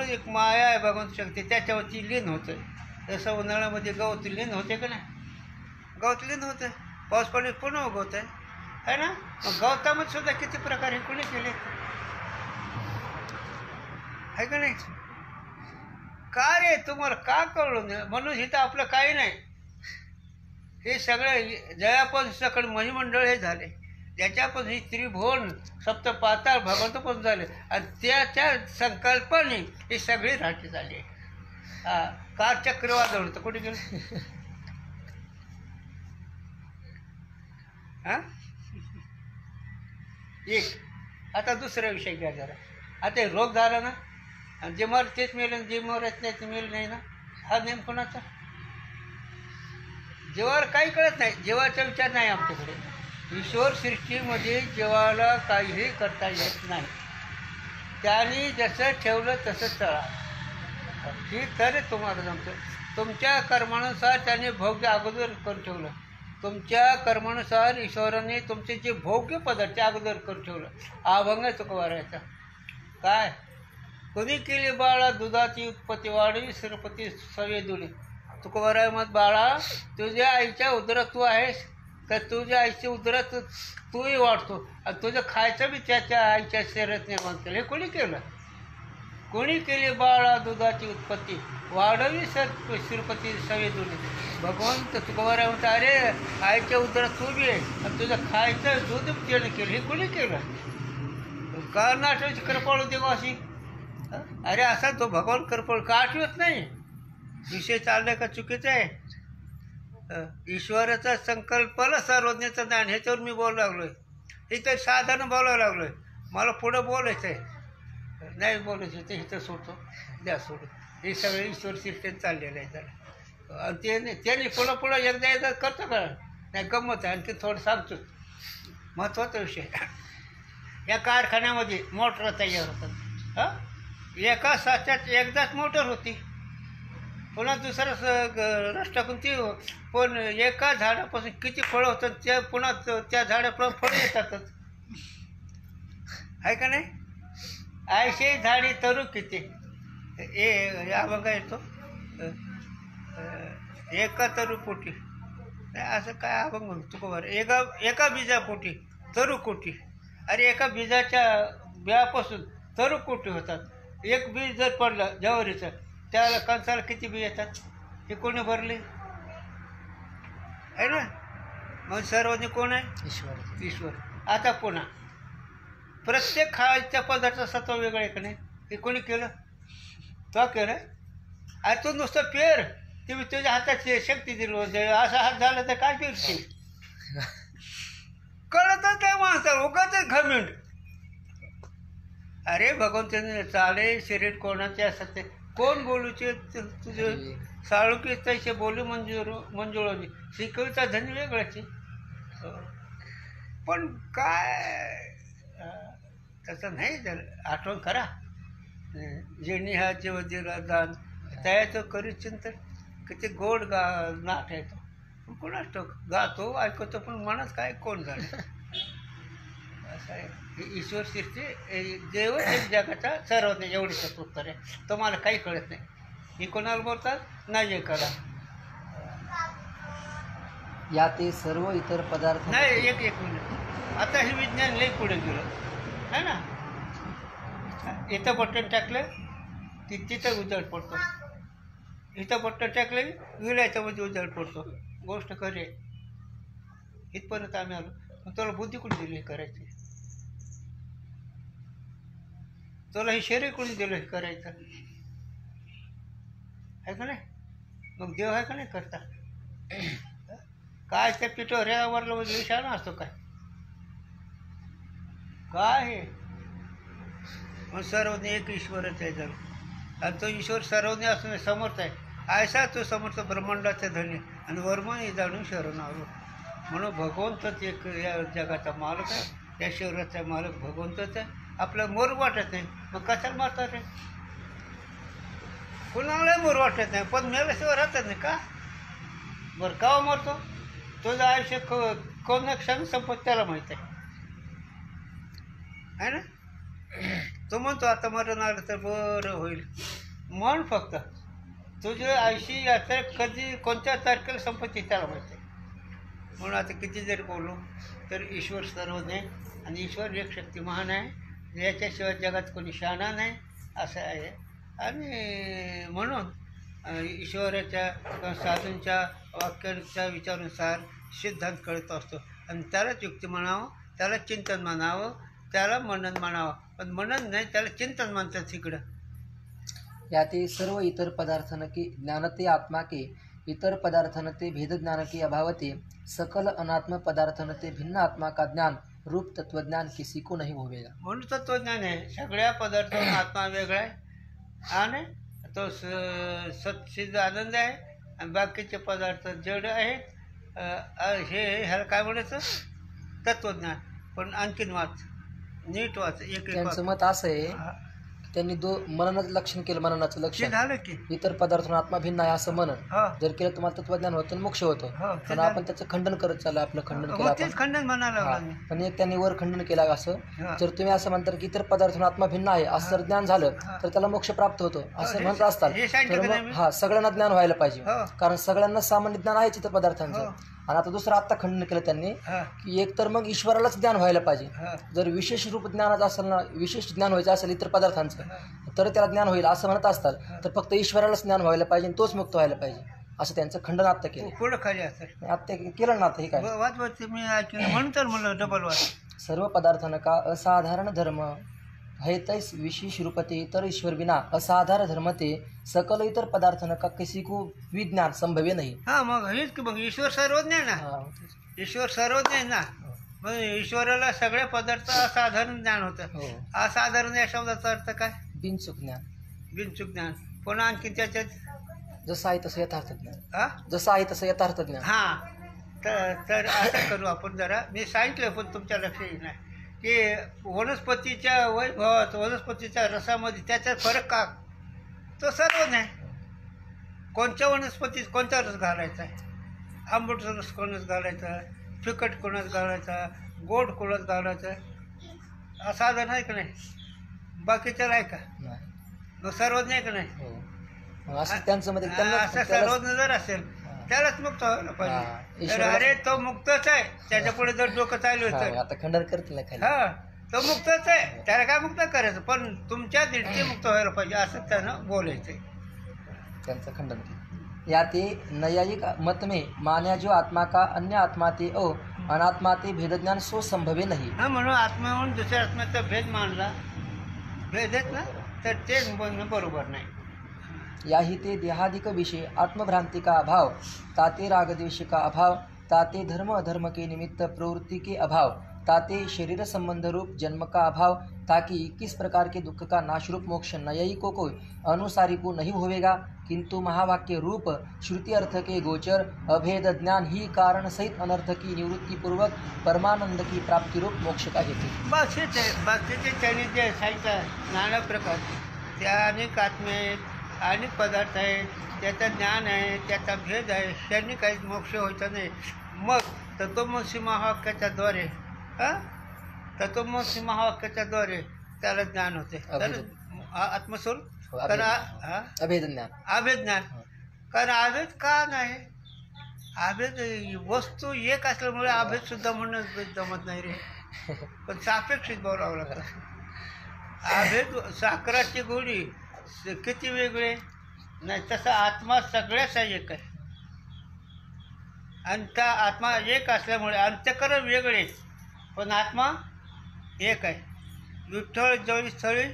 [SPEAKER 2] एक माया आहे भगवंत शक्ती, त्याच्यावरती लीन होतं. जसं उन्हाळ्यामध्ये गवत लीन होते का नाही? गवत लीन होतं, पाऊस पडले पुन्हा उगवत आहे ना? मग गवतामध्ये सुद्धा किती प्रकार हे कोणी केले, आहे का नाही? का रे, तुम्हाला का कळलं नाही? म्हणून इथं आपलं काही नाही. हे सगळे जयापन सकळ मणिमंडळ हे झाले, ज्याच्यापासून ही त्रिभुवन सप्त पाताळ भगवंत पण झाले, आणि त्या संकल्पाने ही सगळी राठी झाली. कार चक्रवादळ होतं, कुठे गेलं? आता दुसरा विषय घ्या जरा. आता रोग झाला ना, आणि जे मर तेच मेलं, जे मरत नाही ते मेलं नाही ना, हा नेम कोणाचा? जीवाला काही कळत नाही, जीवाचा विचार नाही आमच्याकडे. ईश्वर सृष्टीमध्ये जीवाला काहीही करता येत नाही, त्याने जसं ठेवलं तसं चळा. ठीक तर तुम्हाला जमतं. तुमच्या कर्मानुसार त्याने भोग्य अगोदर करून ठेवलं, तुमच्या कर्मानुसार ईश्वराने तुमचे जे भोग्य पदार्थ अगोदर करून ठेवलं. अभंग तुकोबारायचा काय, कोणी केली बाळा दुधाची उत्पत्ती वाढवी, श्रीपती सवेदुली. तुकोबाराय मत, बाळा तुझ्या आईच्या उदरात तू आहेस, तर तुझ्या आईच्या उदरात तूही वाढतो, आणि तुझं खायचं बी त्याच्या आईच्या शरीरात निर्माण केलं. हे कोणी केलं? कोणी केली बाळा दुधाची उत्पत्ती वाढवी श्रीपती सवेदुली. भगवंत तुकोबाराय म्हणतात, अरे आईच्या उदरात तू बी आहे, आणि तुझं खायचं दूध त्यानं केलं. हे कोणी केलं? का नाटवाची कृपाळू देवा अशी? अरे असा तो भगवान कृपाळू का आठवत नाही? विषय चाललाय का चुकीचं आहे? ईश्वराचा संकल्पाला सर्वज्ञाचं ज्ञान, ह्याच्यावर मी बोलू लागलोय. इथं साधारण बोलायला लागलोय, मला पुढं बोलायचं आहे, नाही बोलायचं ते इथं सोडतो, द्या सोडून. हे सगळे ईश्वर सिस्टम चाललेलं आहे त्याला, आणि त्याने पुढं एकदा करतो का नाही? गंमत आहे. आणखी थोडं सांगतो महत्त्वाचा विषय. या कारखान्यामध्ये मोटर तयार होतात. एका साच्यात एकदाच मोटर होती, पुन्हा दुसरा रस टाकून ती, पण एका झाडापासून किती फळं होतात, त्या पुन्हा त्या झाडापासून फळं येतातच, आहे का नाही? ऐशे झाडी तरू किती, अभंग येतो, एका तरू पोटी, असं काय अभंग म्हणतो तुकोबार. एका बीजापोटी तरू कोटी. अरे एका बीजाच्या बियापासून तरू कोटी होतात. एक बीज जर पडलं ज्वारीचं, त्याला कणसाला किती बी येतात? हे कोणी भरले आहे ना? मग सर्वज्ञ कोण आहे? ईश्वर. आता पुन्हा प्रत्येक खायच्या पदार्थाचं सत्व वेगळं आहे का नाही? हे कोणी केलं? तो केलं. अरे तू नुसतं पेर, ते तुझ्या हातात शक्ती दिली होते. असा हात झाला तर काय पेरशील? कळतच काय माणसाला, उगाच घमेंड. अरे भगवंताने चाले शरीर कोणाचे असतात ते कोण बोलूचे? तुझे साळुकी तैसे बोलू मंजुळाची शिकवता धनी वेगळ्याची. पण काय तसं नाही झालं. आठवण करा, जेणी हा जीव दिला दान त्याचं करी चिंतन. किती गोड नाट आहे तो. कोणाच ठाऊक गातो ऐकतो पण मनात काय कोण झालं. असं आहे. ईश्वर सृष्टी देव एक जगाचा सर्वज्ञ एवढीच उत्तर आहे. तुम्हाला काही कळत नाही. ही कोणाला बोलतात नाही कळा.
[SPEAKER 1] या ते सर्व इतर पदार्थ
[SPEAKER 2] नाही एक मिनिट. आता हे विज्ञान लई पुढे गेलं है ना. इथं बटन टाकलं की तिथं उजळ पडतो. इथं बटन टाकलं विलायच्यामध्ये उजळ पडतो. गोष्ट खरी आहे. इथपर्यंत आम्ही आलो. मग तुला बुद्धी कुठे दिली हे करायची? तुला हे शरीर कोणी दिलं हे करायचं आहे का नाही? मग देव आहे का नाही करता? काय त्या पिठावर वरला विषाणू असतो काय? काय हे? मग सर्वज्ञ एक ईश्वरच आहे जर. आणि तो ईश्वर सर्वज्ञ असून समर्थ आहे. ऐसा तो समर्थ ब्रह्मांडाचा धनी आणि वर्मही जाणून शरण आलो. म्हणून भगवंतच एक या जगाचा मालक आहे. या शरीराचा मालक भगवंतच आहे. आपल्याला मोर वाटत नाही. मग कशाला मारतात रे? कुणालाही मोर वाटत नाही. पण मेल्याशिवाय राहतात नाही का? बरं का मरतो? तुझं आयुष्य कोण क्षण संपत त्याला माहीत आहे ना. तो म्हणतो आता मरण आलं तर बरं होईल. म्हण फक्त तुझं आयुष्य यात्रा कधी कोणत्या तारखेला संपत्ती त्याला माहीत आहे. म्हणून आता किती जरी बोललो तर ईश्वर सर्वज्ञ आणि ईश्वर एक शक्ती महान आहे. याच्याशिवाय जगात कोणी शहाणा नाही असं आहे. आणि म्हणून ईश्वराच्या साधूंच्या वाक्यांच्या विचारानुसार सिद्धांत कळत असतो. आणि त्यालाच युक्ती म्हणावं, त्याला चिंतन म्हणावं, त्याला मनन म्हणावं. पण मनन नाही, त्याला चिंतन म्हणतात इकडं.
[SPEAKER 1] या ते सर्व इतर पदार्थन के ज्ञानते आत्मा के इतर पदार्थन ते भेद ज्ञान के अभावते सकल अनात्म पदार्थन ते भिन्न आत्मा का ज्ञान रूप तत्वज्ञान किसी को नहीं होवेगा.
[SPEAKER 2] म्हणून तत्वज्ञान आहे. सगळ्या पदार्थांना आत्मा वेगळा आहे आणि तो सत्सिद्ध आनंद आहे. आणि बाकीचे पदार्थ जड आहेत. हे ह्याला काय म्हणायचं? तत्वज्ञान. पण आणखीन वाच, नीट वाच. एक
[SPEAKER 1] त्यांचं मत असं आहे त्यांनी मननाचं लक्षण केलं. मननाचं लक्षण
[SPEAKER 2] झालं की
[SPEAKER 1] इतर पदार्थांना आत्मा भिन्न आहे असं मनन
[SPEAKER 2] हो
[SPEAKER 1] जर केलं तुम्हाला तत्वज्ञान होतं मुक्ष होतं.
[SPEAKER 2] हो
[SPEAKER 1] पण आपण त्याचं खंडन करत चाललं. आपलं खंडन केलं आपण.
[SPEAKER 2] तेच खंडन म्हणायला लागला मी.
[SPEAKER 1] पण एक त्यांनी वर खंडन केलं असं.
[SPEAKER 2] हा.
[SPEAKER 1] जर तुम्ही असं म्हणता की इतर पदार्थांना आत्मा भिन्न आहे असं जर ज्ञान झालं तर त्याला मोक्ष प्राप्त होतो असं म्हणत असतात.
[SPEAKER 2] हे सांगितलं
[SPEAKER 1] तर
[SPEAKER 2] का नाही
[SPEAKER 1] मग
[SPEAKER 2] मी?
[SPEAKER 1] सगळ्यांना ज्ञान व्हायला पाहिजे.
[SPEAKER 2] हो.
[SPEAKER 1] कारण सगळ्यांना सामान्य ज्ञान आहेच इतर पदार्थांचं.
[SPEAKER 2] हो.
[SPEAKER 1] आणि आता दुसरं आत्ता खंडन केलं त्यांनी
[SPEAKER 2] हा
[SPEAKER 1] की एक तर मग ईश्वरालाच ज्ञान व्हायला पाहिजे.
[SPEAKER 2] हा
[SPEAKER 1] जर विशेष रूप ज्ञानाचं असेल ना, विशेष ज्ञान व्हायचं असेल इतर पदार्थांचं तर त्याला ज्ञान होईल असं म्हणत असतात. तर फक्त ईश्वरालाच ज्ञान व्हायला पाहिजे आणि तोच मुक्त व्हायला पाहिजे असं त्यांचं खंडन आत्ता केलं.
[SPEAKER 2] पुढं खाली असतं
[SPEAKER 1] आत्ता केलं ना. आता हे काय
[SPEAKER 2] वाच वाच मी ऐकलं म्हणून तर म्हणलं डबल वाच.
[SPEAKER 1] सर्व पदार्थांना का असाधारण धर्म है तैस विशेष रूपते इतर ईश्वर बिना असाधारण धर्म ते सकल इतर पदार्थांना का किसी को विज्ञान संभव्य नहीं.
[SPEAKER 2] हा मग हेच की मग ईश्वर सर्वज्ञ आहे ना.
[SPEAKER 1] हा.
[SPEAKER 2] ईश्वर सर्वज्ञ आहे ना. मग ईश्वराला सगळ्या पदार्थ असाधारण ज्ञान होतं.
[SPEAKER 1] हो.
[SPEAKER 2] असाधारण या शब्दाचा अर्थ काय?
[SPEAKER 1] बिनचूक ज्ञान.
[SPEAKER 2] बिनचूक ज्ञान. पुन्हा आणखी त्याच्यात
[SPEAKER 1] जसं आहे तसं यथार्थ ज्ञान.
[SPEAKER 2] हा
[SPEAKER 1] जसं आहे तसं यथार्थ ज्ञान.
[SPEAKER 2] हा तर असं करू आपण जरा. मी सांगितलं पण तुमच्या लक्षात येईल नाही की वनस्पतीच्या वैभवात वनस्पतीच्या रसामध्ये त्याच्यात फरक का? तो सर्व नाही. कोणत्या वनस्पतीत कोणता रस घालायचा आहे? आंबट रस कोणाच घालायचा, फिकट कोणाच घालायचा, गोड कोणाच घालायचा, असाधारण आहे का नाही? बाकीच्या आहे का?
[SPEAKER 1] नाही.
[SPEAKER 2] मग सर्वज्ञ आहे का नाही?
[SPEAKER 1] हो. मग असं त्यांचं मध्ये
[SPEAKER 2] असं सर्वज्ञ जर असेल त्यालाच मुक्त व्हायला
[SPEAKER 1] हा,
[SPEAKER 2] पाहिजे. तर
[SPEAKER 1] ईश्वराला-
[SPEAKER 2] अरे तो मुक्तच आहे. त्याच्या पुढे जर डोकं चालू होतं
[SPEAKER 1] आता खंडन करतील ना खाली.
[SPEAKER 2] हा तो मुक्तच आहे. त्याला काय मुक्त करायचं? पण तुमच्या दृष्टी मुक्त व्हायला पाहिजे असं त्यानं बोलायचंय.
[SPEAKER 1] त्यांचं खंडन केलं. या ते नैयायिक मत में मान्या जो आत्मा का अन्य आत्मा ते अनात्मा ते भेदज्ञान सो संभवे नहीं.
[SPEAKER 2] हा म्हणून आत्मा म्हणून दुसऱ्या आत्म्याचा भेद मानला. भेद आहेत ना तर ते म्हणणं बरोबर नाही.
[SPEAKER 1] याही ते देहादिक विषय आत्मभ्रांति का अभाव, ताते रागद्वेष का अभाव, ताते धर्म अधर्म के निमित्त प्रवृत्ति के अभाव, ताते शरीर संबंध रूप जन्म का अभाव, ताकि किस प्रकार के दुख का नाश रूप मोक्ष न्यायिकों को अनुसारी को नहीं होवेगा, किंतु महावाक्य रूप श्रुति अर्थ के गोचर अभेद ज्ञान ही कारण सहित अनर्थ की निवृत्ति पूर्वक परमानंद की प्राप्ति रूप मोक्ष का हेतु.
[SPEAKER 2] बस हेच आहे. बाकीचे त्यांनी जे सांगितलं नाना प्रकार त्या अनेक आत्मे आहेत, अनेक पदार्थ आहेत, त्याचं ज्ञान आहे, त्याचा भेद आहे, त्यांनी काही मोक्ष व्हायचा नाही. मग तत्वमसी महावाक्याच्याद्वारे तत्वमसी महावाक्याच्याद्वारे त्याला ज्ञान होते. तर आत्मस्वरूप कारण
[SPEAKER 1] अभेद ज्ञान,
[SPEAKER 2] अभेद ज्ञान. कारण अभेद का नाही, अभेद वस्तू एक असल्यामुळे अभेद सुद्धा म्हणणं जमत नाही रे. पण सापेक्षित बोलावं लागतं. अभेद साखराची गोडी किती वेगळे नाही, तसा आत्मा सगळ्याचा एक आहे. आणि त्या आत्मा एक असल्यामुळे अंतःकरण वेगळे पण आत्मा एक आहे. विठ्ठल जवळ स्थळी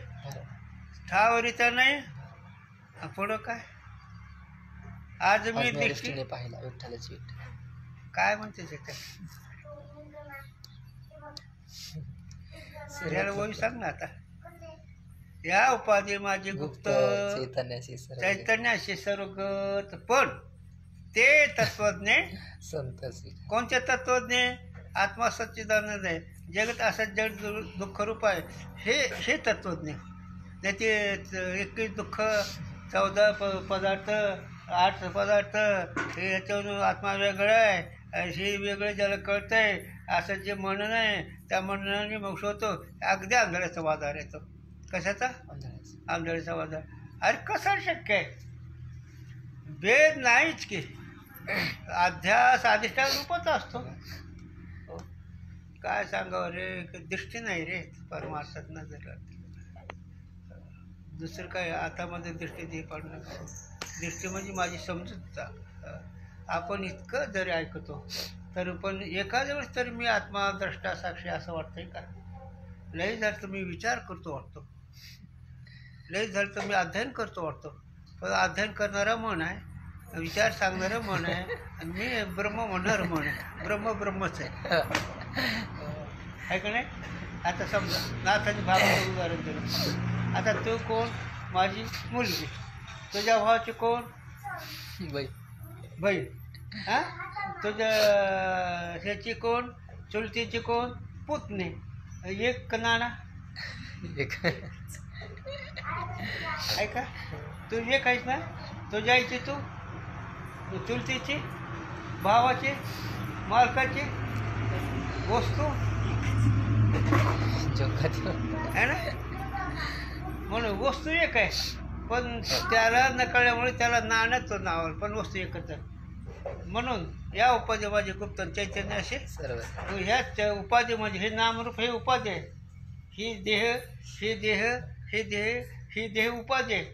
[SPEAKER 2] ठावरीचा नाही, पुढं काय आज मी दृष्टीने
[SPEAKER 1] पाहिला विठ्ठलाची
[SPEAKER 2] काय म्हणते ते याला वही सांग ना. आता या उपाधी माझी गुप्त चैतन्याशी सर्वगत, पण ते तत्वज्ञ
[SPEAKER 1] संत.
[SPEAKER 2] कोणते तत्वज्ञ? आत्मा सच्चिदानंद आहे, जगत असं जग दुःखरूप आहे, हे तत्वज्ञ. नाही ते 21 दुःख 14 पदार्थ 8 पदार्थ हे याच्यावरून आत्मा वेगळा आहे, हे वेगळं ज्याला कळतं आहे असं जे म्हणणं आहे त्या म्हणण्याने मोक्ष होतो. अगदी आंधळ्याचा वादार येतो. कशाचा? आंधळ्याचा वादार. अरे कसं शक्य आहे? भेद नाहीच की. अध्यास अधिष्ठान रूपच असतो. काय सांगावं रे, दृष्टी नाही रे परमार्थात नजर लागते. दुसरं काय आतामध्ये दृष्टी दे पडणं. दृष्टी म्हणजे माझी समजूतता. आपण इतकं जरी ऐकतो तर पण एखाद्या वेळेस तरी मी आत्मा द्रष्टा साक्षी असं वाटतंय का? लई झालं तर मी विचार करतो वाटतो, लई झालं तर मी अध्ययन करतो वाटतो. पण अध्ययन करणारा मन आहे, विचार सांगणारं मन आहे, आणि मी ब्रह्म म्हणणारं मन आहे. ब्रह्मच आहे. आहे का नाही? आता समजा नाथाने भावाचं उदाहरण दिलं. आता तू कोण? माझी मुलगी. तुझ्या भावाची कोण? बहीण. हां, तुझ्या ह्याची कोण? चुलतीची कोण? पुतणी. एक नाना आहे का? तू एक आहेस ना. तुझ्या आईची, तू चुलतीची, भावाची, मालकाची वस्तू आहे ना. म्हणून वस्तू एक आहे, पण त्याला नकळल्यामुळे त्याला नाण्याचं नाव, पण वस्तू एकच आहे. म्हणून या उपाधी माझी गुप्त चैतन्य असे सर्व. ह्याच उपाधी म्हणजे हे नामरूप, हे उपाधी आहे. ही देह, ही देह, ही देह, ही देह उपाधी आहे.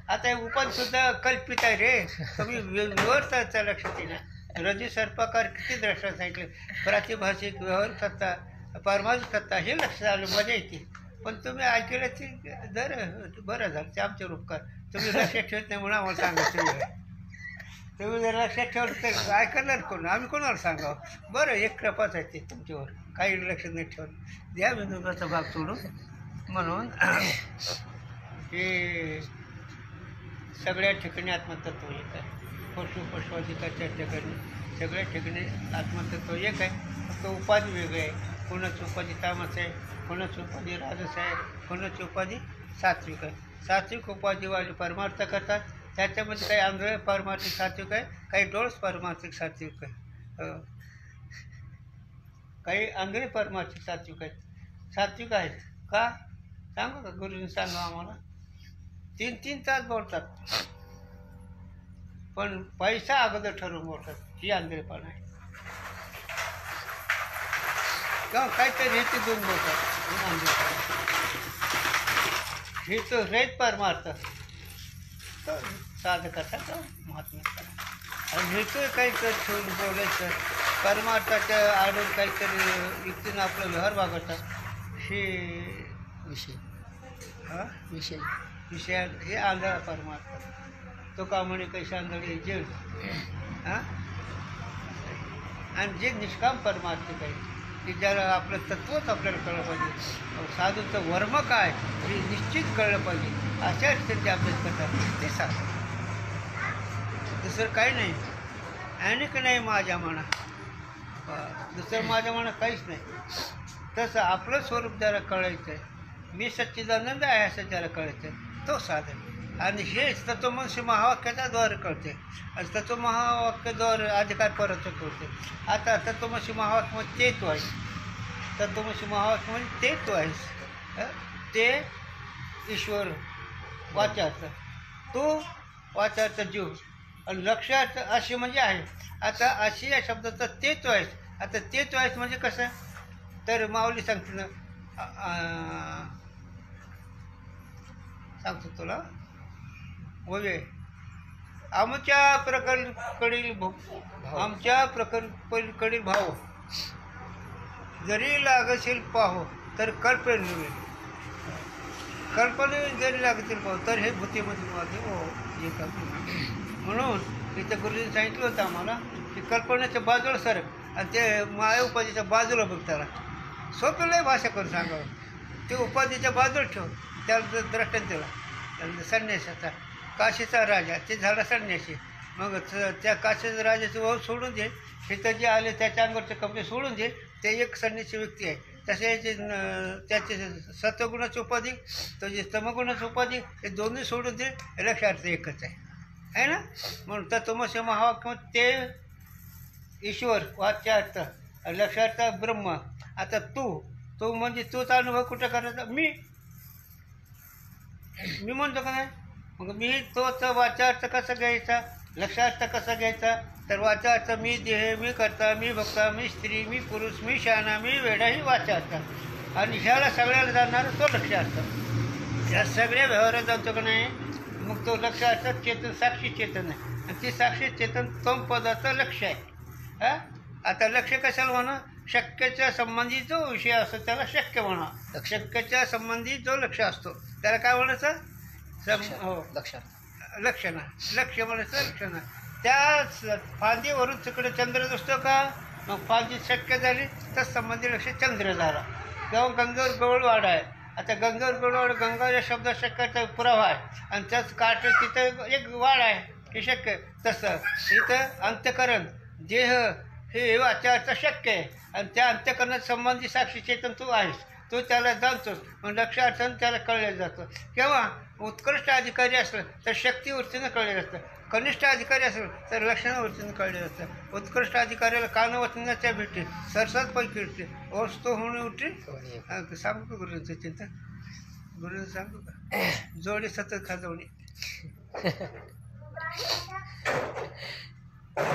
[SPEAKER 2] आता हे उपाधी सुद्धा कल्पित आहे रे. तुम्ही व्यवस्था लक्षात येईल. रजी सर्पाकार किती द्रष्टा सांगितले. प्रातिभाषिक, व्यवहारिक सत्ता, पारमार्थिक सत्ता हे लक्षात आलं, मजा येते. पण तुम्ही ऐकलं ते जर बरं झालं. ते आमचे उपकार. तुम्ही लक्षात ठेवत नाही म्हणून आम्हाला सांगायचं. तुम्ही जर लक्षात ठेवलं तर ऐकणार कोण? आम्ही कोणाला सांगावं? बरं, एक कृपाच आहे ते तुमच्यावर. काही लक्षात नाही ठेवलं. द्या विनोदाचा भाग सोडून. म्हणून हे सगळ्या ठिकाणी आत्मतत्व एक आहे. पशुपशुवाधिकाच्या ठिकाणी सगळ्या ठिकाणी आत्मतत्व एक आहे. फक्त उपाधी वेगळी आहे. कोणाची उपाधी तामस आहे, कोणाची उपाधी राजस आहे, कोणाची उपाधी सात्विक आहे. सात्विक उपाधीवाली परमार्थ करतात. त्याच्यामध्ये काही आंधळे पारमार्थिक सात्विक आहे, काही डोळस पारमार्थिक सात्विक आहे, काही आंधळे पारमार्थिक सात्विक आहेत. सात्विक आहेत का सांगू का? गुरुजींनी सांगा आम्हाला. 3-3 तास बोलतात, पण पैसा अगोदर ठरवून बोलतात. ही आंधळेपण आहे. किंवा काहीतरी हे ते दोन बोलतात. आंधळेपण हे तो रहित परमार्थ साधकाचा महात्मा. आणि हेतू काहीतरी ठेवून बोलायचं. परमार्थाच्या आडून काहीतरी युक्तीनं आपला व्यवहार वागवतात. हे
[SPEAKER 1] विषय
[SPEAKER 2] हां
[SPEAKER 1] विषय
[SPEAKER 2] विषया हे आंधळा परमार्थ. तो का म्हणे कैसे आंधळे जग. हां, आणि जे निष्काम परमार्थिक आहे की ज्याला आपलं तत्वच आपल्याला कळलं पाहिजे, साधूचं वर्म काय हे निश्चित कळलं पाहिजे, अशा रीतीने जे अभ्यास करतात ते साधू. दुसरं काही नाही. अनेक नाही माझ्या मना, दुसरं माझ्या मना काहीच नाही. तसं आपलं स्वरूप ज्याला कळायचं आहे, मी सच्चिदानंद आहे असं ज्याला कळायचं आहे, तो साधन. आणि हेच तत्वमसी महावाक्याच्या द्वारे कळते. आणि तत्व महावाक्याद्वारे अधिकार परत कळते. आता तत्वमसी महावाक्यामध्ये ते तू आहेस, तत्वमसी महावाक्यामध्ये ते तू आहेस, ते ईश्वर वाचार्थ, तू वाचार्थ जीव, आणि लक्षार्थ अशी म्हणजे आहे. आता अशी या शब्दाचं ते तू आहेस. आता ते तू आहेस म्हणजे कसं, तर माऊली सांगते ना, सांगतो तुला वगे. आमच्या प्रकल्पकडील आमच्या प्रकल्पकडील भाव जरी लागशील पाहो तर कल्पने, कल्पने जरी लागतील पाहो तर हे भूतीमध्ये माझे हो येतात. म्हणून इथं गुरुजींनी सांगितलं होतं आम्हाला की कल्पनेच्या बाजूला सरक आणि ते माया उपाधीच्या बाजूला बघ. त्याला सोपं लय भाषा करून सांगावं. ते उपाधीच्या बाजूला ठेव. त्याला द्रष्टांत त्याला संन्यासाचा काशीचा राजा ते झाला संन्यासी. मग त्या काशीच्या राजाचं भाऊ सोडून दे, तिथं जे आले त्याच्या अंगावरचे कपडे सोडून दे, ते एक संन्यासी व्यक्ती आहे. तसे त्याचे सत्वगुणाची उपाधी, त्याची तमगुणाची उपाधी, हे दोन्ही सोडून दे, लक्षार्थ एकच आहे ना. म्हणून तत्वमसी महावाक्य ते ईश्वर वाच्यार्थ, लक्षार्थ ब्रह्म. आता तू म्हणजे तूच अनुभव कुठं करायचा, मी म्हणतो का नाही. मग मी तोच वाचार्थ कसा घ्यायचा, लक्षार्थ कसा घ्यायचा, तर वाचार्थ मी देह, मी कर्ता, मी भक्ता, मी स्त्री, मी पुरुष, मी शहाणा, मी वेडा ही वाचार्थ. आणि ह्याला सगळ्याला जाणार तो लक्षार्थ. ह्या सगळ्या व्यवहारात जातो का नाही. मग तो लक्षार्थ चेतन, साक्षी चेतन आहे. आणि ती साक्षी चेतन तम पदाचं लक्ष आहे. हां, आता लक्ष कशाला म्हणा, शक्यच्या संबंधित जो विषय असतो त्याला शक्य म्हणा. शक्यच्या संबंधित जो लक्ष असतो त्याला काय म्हणायचं, हो लक्षण. लक्ष म्हणायचं लक्षण. त्या फांदीवरून तिकडे चंद्र दिसतो का, मग फांदी शक्य झाली तर संबंधित लक्ष चंद्र झाला. तेव्हा गंगेवर गवळवाड आहे. आता गंगेवर गवळवाड, गंगा या शब्दात शक्यचा पुरावा आहे. आणि त्याच काठ तिथं एक वाड आहे हे शक्य. तसं इथं अंतःकरण देह हे वाचार्थ शक्य आहे. आणि त्या अंतःकरणात संबंधित साक्षी चेतन तू आहेस, तो त्याला जाणतोस. मग लक्षार्थानं त्याला कळलं जातं. केव्हा उत्कृष्ट अधिकारी असलं तर शक्तीवृत्तीनं कळलेलं असतं, कनिष्ठ अधिकारी असलं तर लक्षणावृत्तीनं कळलेलं असतं. उत्कृष्ट अधिकाऱ्याला कानवचनाच्या भेटी सरसात पैकी उठते, वस्तू होणे उठते. सांगू का गुरुचं चिंतन, गुरुचं सांगू का, जोडी सतत खाजवणे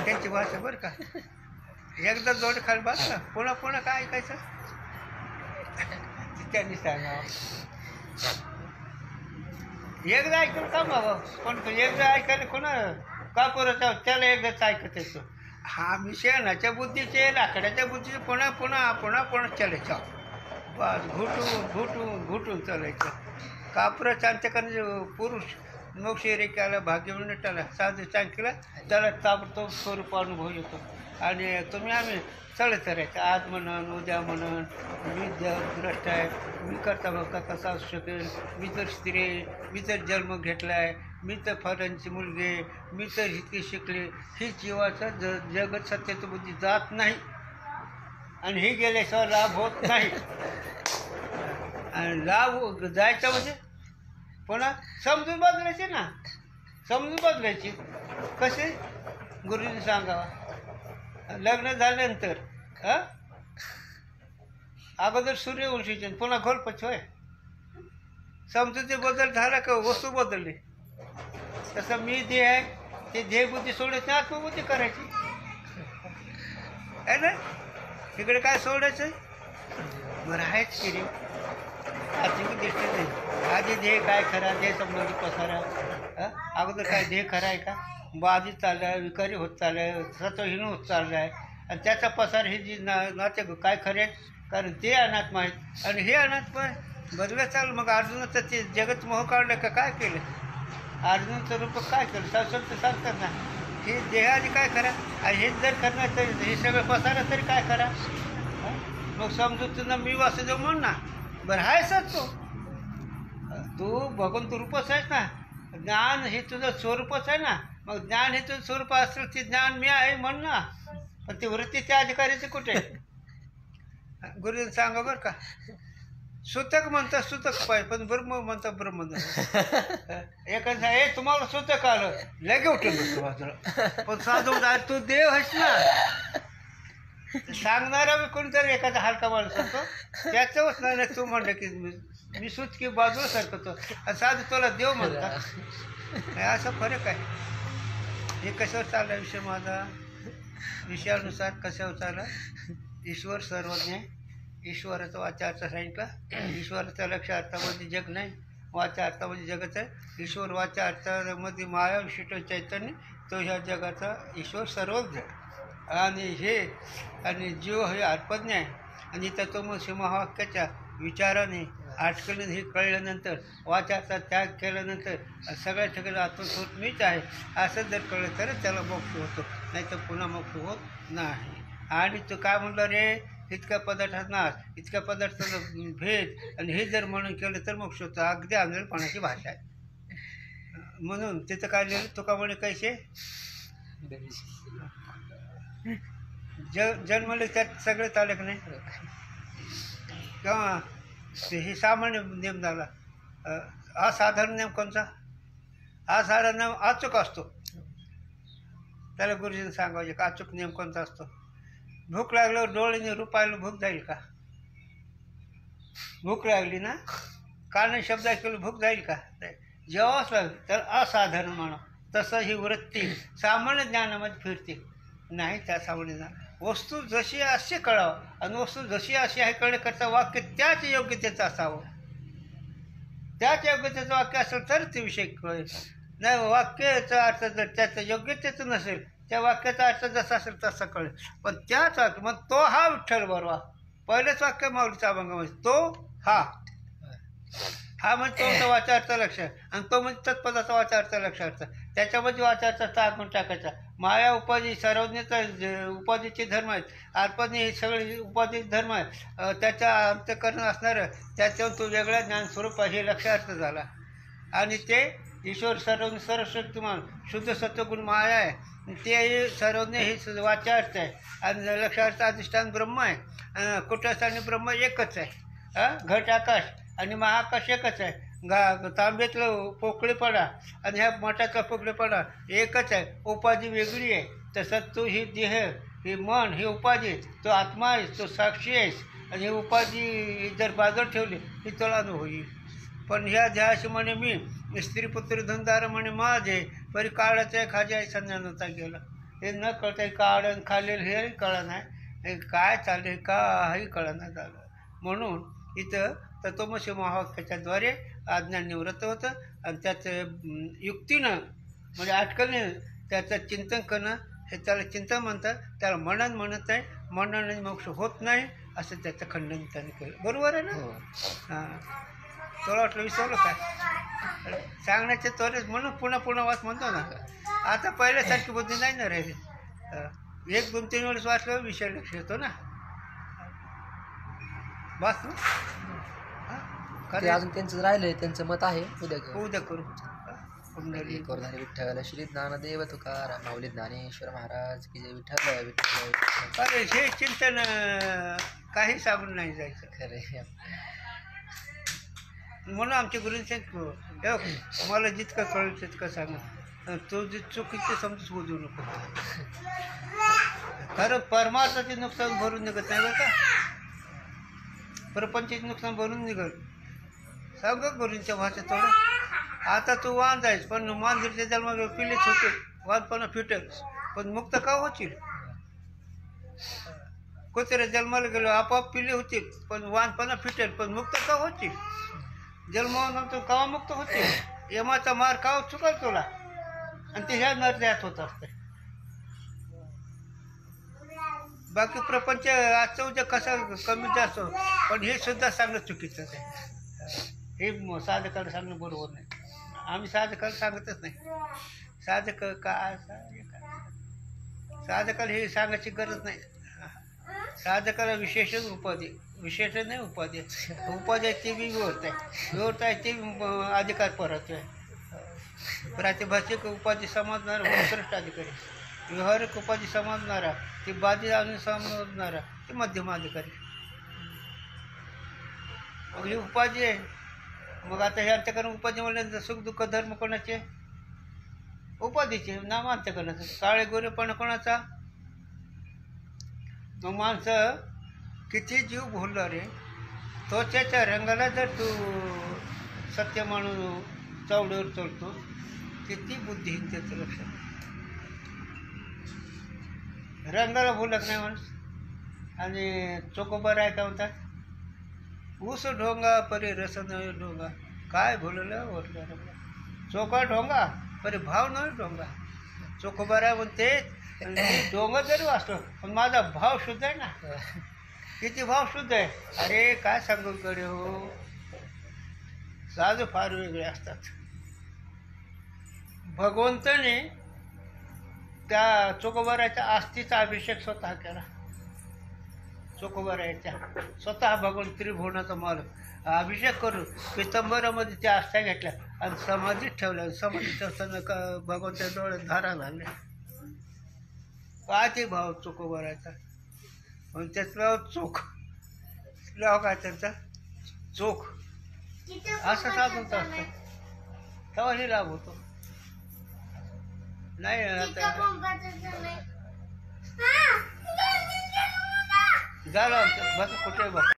[SPEAKER 2] त्यांची भाषा बरं का. एकदा जोड खाली बस ना, पुन्हा पुन्हा काय ऐकायचं त्यांनी सांगावं. एकदा ऐकून का बाबा, कोण एकदा ऐकायला कोणा का पुरत त्याला एकदाच ऐकत येतो. हा मी शेणाच्या बुद्धीचे, लाकडाच्या बुद्धीचे पुन्हा पुन्हा पुन्हा पुन्हा चालायचं. बस घुटून चालायचं. कापुरात अंत्यकरण पुरुष मोक्षरेख्याला भाग्य मिनिटाला साधू चांकीला त्याला ताबडतोब स्वरूप अनुभव येतो. आणि तुम्ही आम्ही चढत राहायचं. आज म्हणून उद्या म्हणून मी द्रष्ट आहे, मी करता बघता कसा असू शकेल, मी तर स्त्री, मी तर जन्म घेतला आहे, मी तर फरांची मुलगी, मी तर इतकी शिकले. ही जीवाचं जगत सत्याची बुद्धी जात नाही. आणि हे गेल्याशिवाय लाभ होत नाही. आणि लाभ जायचा म्हणजे पुन्हा समजून बदलायचे ना, समजून बदलायची. कसे गुरुजींनी सांगावा, लग्न झाल्यानंतर अगोदर सूर्यवंशीचे पुन्हा घोलपच होय. समजुती बदल झाला का वस्तू बदलली. तसं मी देह आहे, ते देहबुद्धी सोडायची, आत्मबुद्धी करायची आहे ना. इकडे काय सोडायचं, मग राहायच की रे आर्थिक दृष्टी नाही. आधी देह काय खरा, देह संबंधी पसारा. अगोदर काय देह खरा आहे का, बाधित चालला आहे, विकारी होत चालला आहे, सत्वहीन होत चालला आहे. आणि त्याचा पसार हे जी नाते काय खरे आहेत, कारण ते अनात्मा आहेत. आणि हे अनात्मा बदव्या चालू. मग अर्जुनाचं ते जगत मोह काढलं का काय केलं? अर्जुनाचं रूप काय केलं? शास्त्र तर सांगतात ना, हे देहाने काय करा, आणि हेच जर करणार तरी हे सगळं पसारा तरी काय करा. मग समजू तुझं मी वासुदेव म्हण ना, बरं आहेसच तू भगवंत रूपच आहेस ना. ज्ञान हे तुझं स्वरूपच आहे ना. मग ज्ञान हे तुझं स्वरूप असेल ते ज्ञान मी आहे म्हण ना. पण ते वृत्तीच्या अधिकारीचे कुठे? गुरुजींनी सांगा बरं का, सुतक म्हणतात सुतक पाहिजे, पण ब्रह्म म्हणतात ब्रह्म नाही. एखादा हे तुम्हाला सुतक आलं लगे उठून बसतो बाजूला, पण साधू तू देव आहेस ना. सांगणारा मी कोणतरी एखादा हलका माणूस असतो त्याच्यावरच नाही. तू म्हणलं की मी सुत की बाजूला सरकतो आणि साधू तुला देव म्हणतात. असा फरक आहे. हे कशावर चालला विषय माझा? विषयानुसार कशावर चालला? ईश्वर सर्वज्ञ आहे. ईश्वराचा वाचा अर्थ सांगितला. ईश्वराचा लक्ष अर्थामध्ये जग नाही, वाचा अर्थामध्ये जगत आहे. ईश्वर वाचा अर्थामध्ये माया विशिष्ट चैतन्य, तो ह्या जगाचा ईश्वर सर्वज्ञ. आणि हे आणि जीव हे अल्पज्ञ आहे. आणि तत्वमसी महावाक्याच्या विचाराने आटकले हे कळल्यानंतर, वाचाचा त्याग केल्यानंतर सगळ्या ठिकाणी आत्मस्वरूप मीच आहे असं जर कळलं तरच त्याला मोक्ष होतो, नाही तर पुन्हा मोक्ष होत नाही. आणि तो काय म्हणलं रे, इतक्या पदार्थात नाश, इतक्या पदार्थाचा भेद, आणि हे जर म्हणून केलं तर मोक्ष होतं. अगदी आंधळेपणाची भाषा आहे. म्हणून तिथं काय लिहिलं तुका म्हणे कैसे जन्मले त्यात सगळे चालक नाही किंवा हे सामान्य नियम झाला. असाधारण नियम कोणता? असाधारण नियम अचूक असतो. त्याला गुरुजींनी सांगायचे का अचूक नियम कोणता असतो? भूक लागल्यावर डोळ्याने रुपायला भूक जाईल का? भूक लागली ना, कानाने शब्द ऐकलं भूक जाईल का? जेव्हाच लागली तर असाधारण म्हणा. तसं ही वृत्ती सामान्य ज्ञानामध्ये फिरते नाही. त्या सामान्य ज्ञान वस्तू जशी अशी कळावं, आणि वस्तू जशी अशी आहे कळण्याकरता वाक्य त्याच योग्यतेचं असावं. त्याच योग्यतेचं वाक्य असेल तर ते विषय कळेल. नाही वाक्याचा अर्थ जर त्याचं योग्यतेचं नसेल, त्या वाक्याचा अर्थ जसा असेल तसा कळेल. पण त्याच वाक्य मग तो हा विठ्ठल बरोबर. पहिलेच वाक्य माऊलीच्या अभंगामध्ये तो हा हा म्हणजे तो वाचार्थ लक्ष, आणि तो म्हणजे तत्पदाचा वाचार्थ लक्षार्थ. त्याच्यामध्ये वाचार्थ टाकून टाकायचा. माया उपाधी सर्वज्ञता उपाधीचे धर्म आहेत. आत्मज्ञ हे सगळे उपाधी धर्म आहेत. त्याच्या अंतःकरण असणारं त्याच्यावर तो वेगळा ज्ञानस्वरूप हे लक्षार्थ झाला. आणि ते ईश्वर सर्वज्ञ सर्वशक्तिमान शुद्ध सत्वगुण माया आहे. ते सर्वज्ञ हे वाचार्थ आहे. आणि लक्षार्थ अधिष्ठान ब्रह्म आहे. कुटस्थ आणि ब्रह्म एकच आहे. घट आकाश आणि महाआकाश एकच आहे. तांब्यातलं पोकळेपणा आणि ह्या मठातला पोकळेपणा एकच आहे. उपाधी वेगळी आहे. तसंच तू ही देह, हे मन, ही उपाधी, तो आत्मा आहेस, तो साक्षी आहेस. आणि ही उपाधी जर बाजूला ठेवली ही तुला होईल. पण ह्या ध्यास म्हणे मी स्त्री पुत्र धनदार म्हणे माझे, परी काळाचा खाजे आहे संज्ञानाचा गेला. हे न कळता काळ खाल्लेलं हेही कळलं नाही, हे काय चाललं हे काही कळलं नाही झालं. म्हणून इथं तत्वमसी महावाक्याच्याद्वारे अज्ञान निवृत्त होतं. आणि त्याचं युक्तीनं म्हणजे अटकलीनं त्याचं चिंतन करणं, हे त्याला चिंतन म्हणतात. त्याला मनन म्हणत आहे. मननाने मोक्ष होत नाही असं त्याचं खंडन त्याने केलं. बरोबर आहे ना? हां. तुला वाटलं विसरलं काय? सांगण्याचे त्वरेच म्हणून पुन्हा पुन्हा वाच म्हणतो ना. आता पहिल्यासारखी बुद्धी नाही ना राहिली. 1-2-3 वेळेस वाचल्यावर विषय लक्ष येतो ना. वाच ना.
[SPEAKER 1] ते अजून त्यांचं राहिलंय, त्यांचं मत आहे. उद्या
[SPEAKER 2] करू.
[SPEAKER 1] झाले विठ्ठल श्री ज्ञानदेव तुकाराम माऊली ज्ञानेश्वर महाराज की जय. विठ्ठल विठ्ठल.
[SPEAKER 2] अरे हे चिंतन काही सांगून नाही जायचं.
[SPEAKER 1] खरे
[SPEAKER 2] म्हणून आमच्या गुरुंचे मला जितकं कळलं तितकं सांग. तो जे चुकीचे समजून बोलू नको. खरं परमार्थाचे नुकसान भरून निघत नाही बरं का. प्रपंचाचे नुकसान भरून निघत. सांग गुरुंच्या भाषेत थोडं. आता तू वाहन जायच, पण मांजरीच्या जन्माला पिलेच होते, वाहनपणा फिटेल, पण मुक्त का होतील. कुत्र्या जन्माला गेलो आपोआप पिले होतील, पण वाहनपणा फिटेल, पण मुक्त का होतील. जन्मानंतर कवा मुक्त होते. यमाचा मार का चुकाल तुला, आणि ते ह्या नरद्यात होत असते. बाकी प्रपंच आजचं उद्या कसं कमी जास्त, पण हे सुद्धा सांगणं चुकीचं आहे. हे साधकाला सांगणं बरोबर नाही. आम्ही साधकाला सांगतच नाही. साधक काय साधकाला हे सांगायची गरज नाही. साधकाला विशेषच उपाधी, विशेष नाही उपाधी. उपाधी आहे ते बी विवर्त आहे, विवर्त आहे ते अधिकार परत आहे. प्रातिभाषिक उपाधी समजणारा उत्कृष्ट अधिकारी, व्यवहारिक उपाधी समजणारा ते बाधी आणून समजणारा ते मध्यम अधिकारी. मग ही उपाधी आहे. मग आता हे अंत्यकरण उपाधी म्हणल्यानंतर सुख दुःख धर्म कोणाचे? उपाधीचे नाम अंत्यकरणाचं. काळे गोरेपणा कोणाचा? मग माणसं किती जीव भोलला रे, त्वचेच्या रंगाला जर तू सत्य म्हणून चवडीवर चढतो, किती बुद्धिहीन त्याचं लक्षात. रंगाला भुलत नाही माणूस. आणि चोकोबार आहे का म्हणतात, ऊस ढोंगा परी रस नव्हे ढोंगा. काय भुललं ओरलं रंगा. चोका ढोंगा परी भाव नव्हे ढोंगा. चोकोबार म्हणते डोंगर जरी वाचतो पण माझा भाव शुद्ध आहे ना. किती भाव शुद्ध आहे. अरे काय सांगू कडे हो, साज फार वेगळे असतात. भगवंताने त्या चोकोबाराच्या आस्थीचा अभिषेक स्वतः केला. चोकोबाराच्या स्वतः भगवंत त्रिभुवनाचा मालक अभिषेक करून पितंबरामध्ये त्या आस्थ्या घेतल्या आणि समाधीत ठेवल्या. समाधीत ठेवताना भगवंताच्या डोळ्यात धारा लागल्या. काय ते भाव चोकोबाराचा. म्हणून त्याचं चोख नाव काय त्यांचा, चोख असं साधून असतं. तेव्हाही लाभ होतो. नाही आता झालं बस कुठे बस.